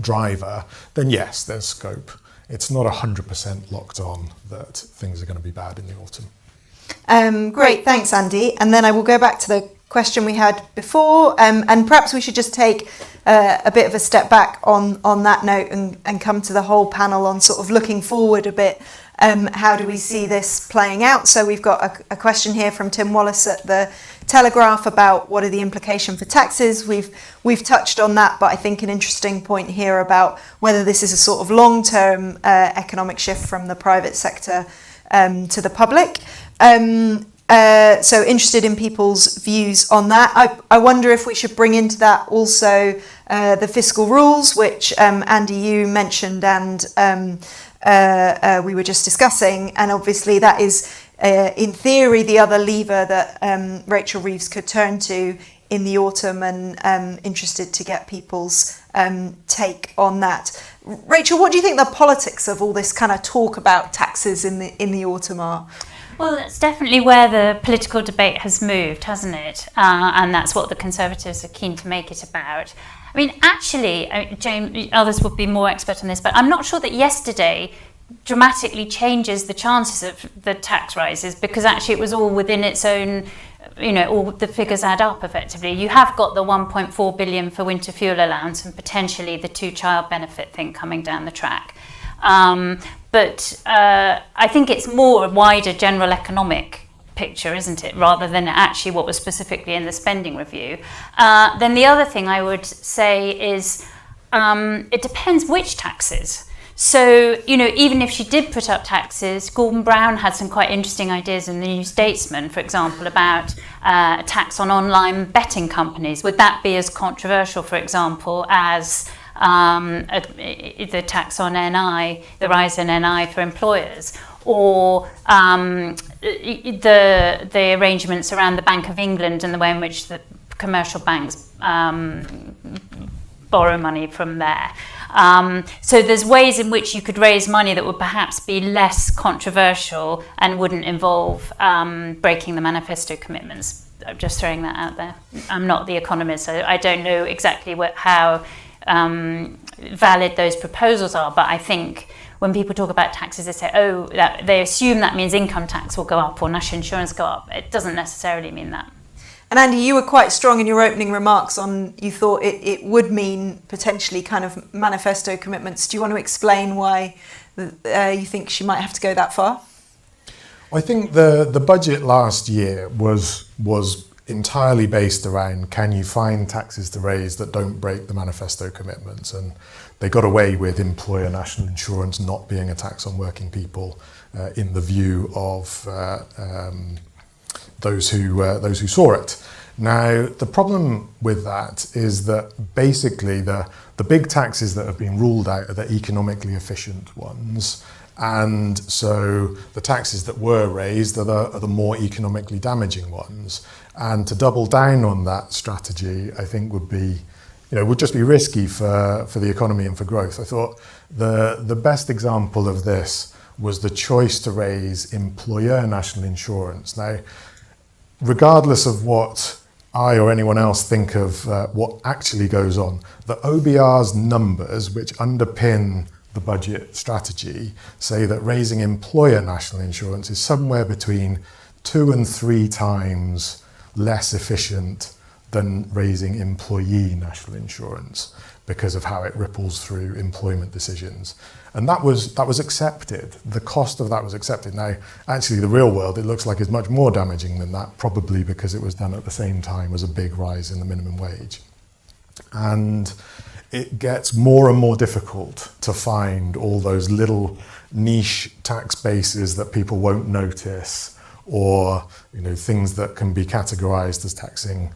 driver, then yes, there's scope. It's not 100% locked on that things are going to be bad in the autumn. Great, thanks, Andy. And then I will go back to the question we had before, and perhaps we should just take a bit of a step back on that note and come to the whole panel on sort of looking forward a bit. How do we see this playing out? So we've got a question here from Tim Wallace at the Telegraph about what are the implications for taxes. We've touched on that, but I think an interesting point here about whether this is a sort of long-term economic shift from the private sector to the public. So interested in people's views on that. I wonder if we should bring into that also the fiscal rules, which Andy, you mentioned and we were just discussing, and obviously that is in theory the other lever that Rachel Reeves could turn to in the autumn, and interested to get people's take on that. Rachel, what do you think the politics of all this kind of talk about taxes in the autumn are? Well, that's definitely where the political debate has moved, hasn't it? And that's what the Conservatives are keen to make it about. I mean, actually, James, others would be more expert on this, but I'm not sure that yesterday dramatically changes the chances of the tax rises, because actually it was all within its own, all the figures add up effectively. You have got the 1.4 billion for winter fuel allowance and potentially the 2-child benefit thing coming down the track. But I think it's more a wider general economic picture, isn't it, rather than actually what was specifically in the spending review. Then the other thing I would say is it depends which taxes. So, even if she did put up taxes, Gordon Brown had some quite interesting ideas in the New Statesman, for example, about a tax on online betting companies. Would that be as controversial, for example, as the tax on NI, the rise in NI for employers, or the arrangements around the Bank of England and the way in which the commercial banks borrow money from there. So there's ways in which you could raise money that would perhaps be less controversial and wouldn't involve breaking the manifesto commitments. I'm just throwing that out there. I'm not the economist, so I don't know exactly how valid those proposals are, but I think when people talk about taxes, they say, they assume that means income tax will go up or national insurance go up. It doesn't necessarily mean that. And Andy, you were quite strong in your opening remarks on you thought it would mean potentially kind of manifesto commitments. Do you want to explain why you think she might have to go that far? I think the budget last year was entirely based around, can you find taxes to raise that don't break the manifesto commitments? And they got away with employer national insurance not being a tax on working people in the view of those who saw it. Now, the problem with that is that basically the big taxes that have been ruled out are the economically efficient ones. And so the taxes that were raised are the more economically damaging ones. And to double down on that strategy, I think would just be risky for the economy and for growth. I thought the best example of this was the choice to raise employer national insurance. Now, regardless of what I or anyone else think of what actually goes on, the OBR's numbers, which underpin the budget strategy, say that raising employer national insurance is somewhere between 2 and 3 times less efficient than raising employee national insurance because of how it ripples through employment decisions. And that was accepted. The cost of that was accepted. Now, actually, the real world, it looks like is much more damaging than that, probably because it was done at the same time as a big rise in the minimum wage. And it gets more and more difficult to find all those little niche tax bases that people won't notice, or things that can be categorised as taxing.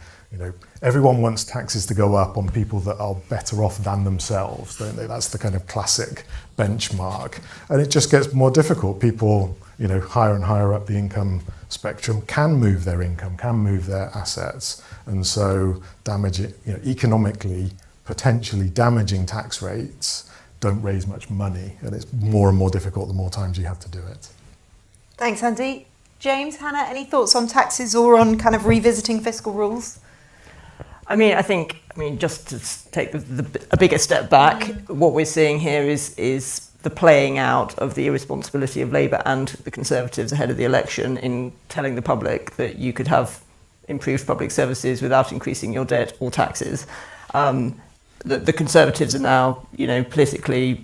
Everyone wants taxes to go up on people that are better off than themselves, don't they? That's the kind of classic benchmark, and it just gets more difficult. People, higher and higher up the income spectrum can move their income, can move their assets, and so economically potentially damaging tax rates don't raise much money, and it's more and more difficult the more times you have to do it. Thanks, Andy. James, Hannah, any thoughts on taxes or on kind of revisiting fiscal rules? I mean, just to take a bigger step back, what we're seeing here is the playing out of the irresponsibility of Labour and the Conservatives ahead of the election in telling the public that you could have improved public services without increasing your debt or taxes. The Conservatives are now, politically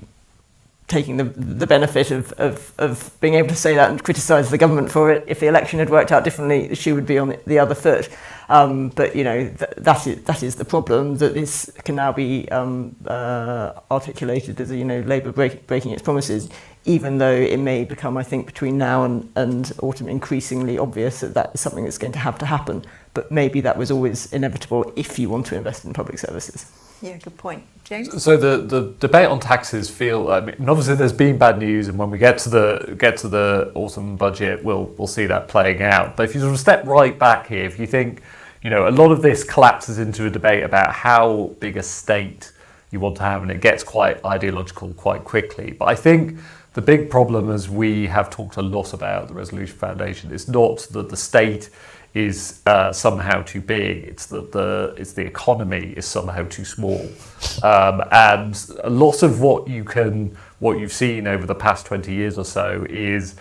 taking the benefit of being able to say that and criticise the government for it. If the election had worked out differently, the shoe would be on the other foot. But that is the problem, that this can now be articulated as Labour breaking its promises, even though it may become, I think, between now and autumn increasingly obvious that is something that's going to have to happen. But maybe that was always inevitable if you want to invest in public services. Yeah, good point. James? So the debate on taxes obviously there's been bad news, and when we get to the autumn budget, we'll see that playing out. But if you sort of step right back here, if you think, a lot of this collapses into a debate about how big a state you want to have, and it gets quite ideological quite quickly. But I think the big problem, as we have talked a lot about the Resolution Foundation, is not that the state is somehow too big. It's that the economy is somehow too small, and a lot of what you've seen over the past 20 years or so is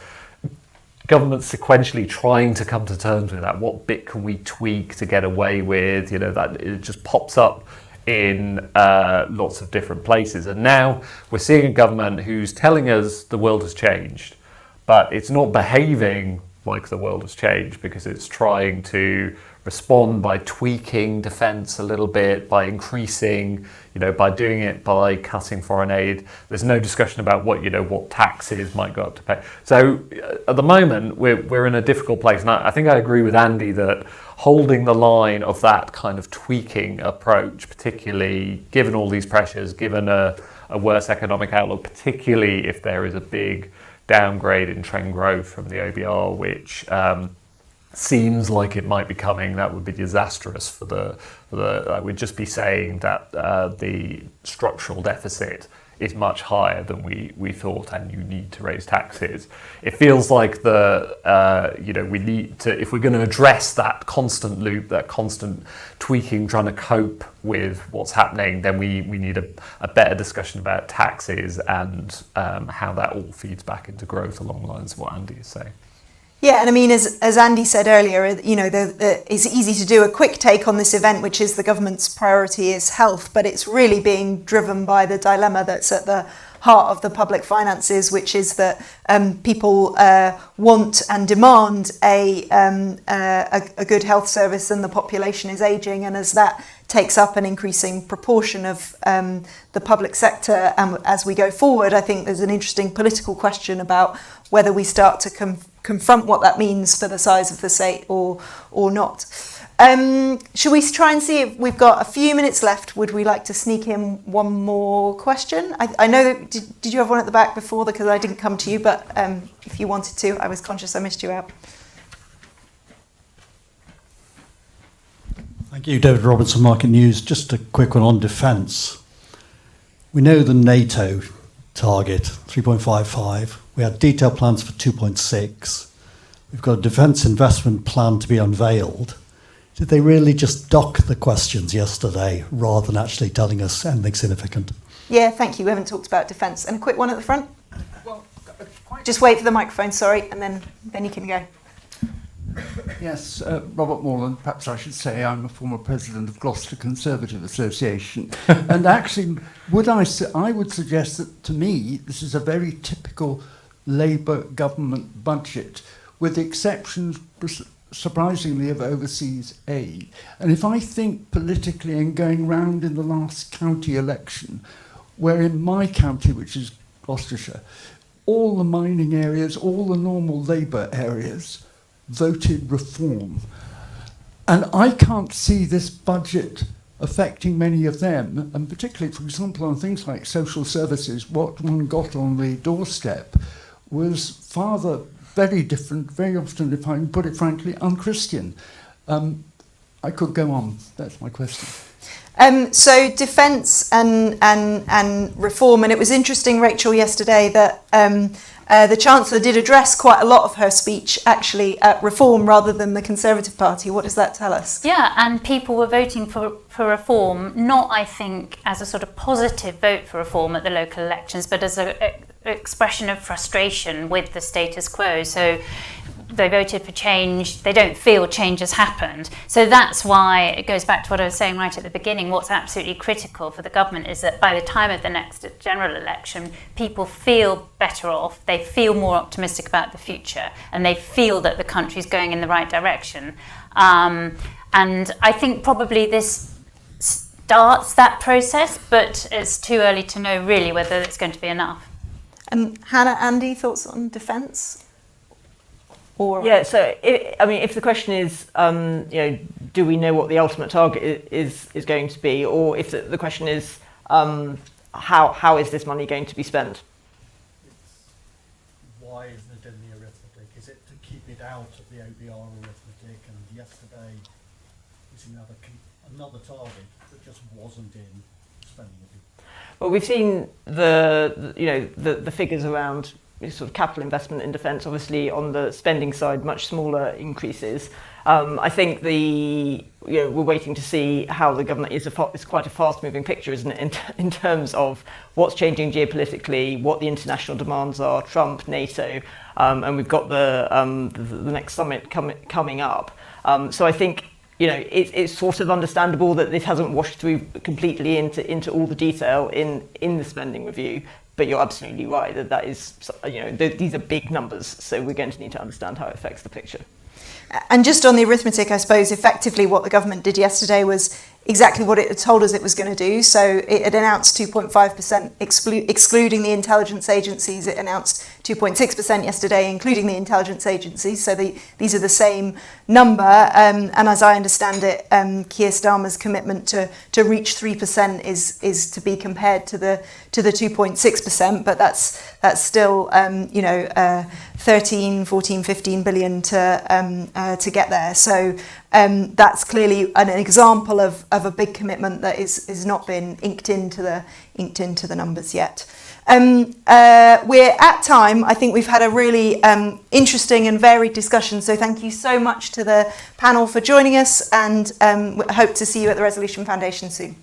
government sequentially trying to come to terms with that. What bit can we tweak to get away with? That it just pops up in lots of different places, and now we're seeing a government who's telling us the world has changed, but it's not behaving like the world has changed, because it's trying to respond by tweaking defence a little bit, by increasing, by doing it by cutting foreign aid. There's no discussion about what taxes might go up to pay. So at the moment we're in a difficult place, and I think I agree with Andy that holding the line of that kind of tweaking approach, particularly given all these pressures, given a worse economic outlook, particularly if there is a big downgrade in trend growth from the OBR, which seems like it might be coming, that would be disastrous for the I would just be saying that the structural deficit is much higher than we thought, and you need to raise taxes. It feels like we need to, if we're going to address that constant loop, that constant tweaking, trying to cope with what's happening, then we need a better discussion about taxes and how that all feeds back into growth along the lines of what Andy is saying. Yeah, and I mean, as Andy said earlier, it's easy to do a quick take on this event, which is the government's priority is health, but it's really being driven by the dilemma that's at the heart of the public finances, which is that people want and demand a good health service, and the population is ageing, and as that takes up an increasing proportion of the public sector, and as we go forward, I think there's an interesting political question about whether we start to confront what that means for the size of the state or not. Should we try and see if we've got a few minutes left? Would we like to sneak in one more question? I know that, did you have one at the back before, because I didn't come to you, but if you wanted to, I was conscious I missed you out. Thank you, David Robinson, Market News. Just a quick one on defence. We know the NATO target, 3.55. We had detailed plans for 2.6. We've got a defence investment plan to be unveiled. Did they really just dock the questions yesterday rather than actually telling us anything significant? Yeah, thank you. We haven't talked about defence. And a quick one at the front. Well, just wait for the microphone, sorry, and then you can go. Yes, Robert Morland, perhaps I should say I'm a former president of Gloucester Conservative Association. And actually, I would suggest that, to me, this is a very typical Labour government budget, with the exceptions, surprisingly, of overseas aid. And if I think politically and going round in the last county election, where in my county, which is Gloucestershire, all the mining areas, all the normal Labour areas voted reform. And I can't see this budget affecting many of them, and particularly, for example, on things like social services, what one got on the doorstep was very different, very often, if I can put it frankly, unchristian. I could go on. That's my question. So defence and reform, and it was interesting, Rachel, yesterday that the Chancellor did address quite a lot of her speech actually at reform rather than the Conservative Party. What does that tell us? Yeah, and people were voting for reform, not, I think, as a sort of positive vote for reform at the local elections, but as an expression of frustration with the status quo. So they voted for change, they don't feel change has happened. So that's why it goes back to what I was saying right at the beginning. What's absolutely critical for the government is that by the time of the next general election, people feel better off, they feel more optimistic about the future, and they feel that the country's going in the right direction. And I think probably this starts that process, but it's too early to know really whether it's going to be enough. And Hannah, Andy, thoughts on defence? Yeah, so if the question is, do we know what the ultimate target is going to be, or if the question is, how is this money going to be spent? Why isn't it in the arithmetic? Is it to keep it out of the OBR arithmetic? And yesterday is another target that just wasn't in spending it. Well, we've seen the figures around sort of capital investment in defence. Obviously, on the spending side, much smaller increases. I think we're waiting to see how the government is quite a fast-moving picture, isn't it, in terms of what's changing geopolitically, what the international demands are, Trump, NATO, and we've got the next summit coming up. So I think it's sort of understandable that this hasn't washed through completely into all the detail in the spending review. But you're absolutely right that is, these are big numbers, so we're going to need to understand how it affects the picture. And just on the arithmetic, I suppose, effectively what the government did yesterday was exactly what it had told us it was going to do. So it had announced 2.5% excluding the intelligence agencies. It announced 2.6% yesterday, including the intelligence agencies. So these are the same number. And as I understand it, Keir Starmer's commitment to reach 3% is to be compared to the 2.6%. But that's still 13, 14, 15 billion to get there. So that's clearly an example of a big commitment that is not been inked into the numbers yet. We're at time. I think we've had a really interesting and varied discussion. So thank you so much to the panel for joining us, and hope to see you at the Resolution Foundation soon.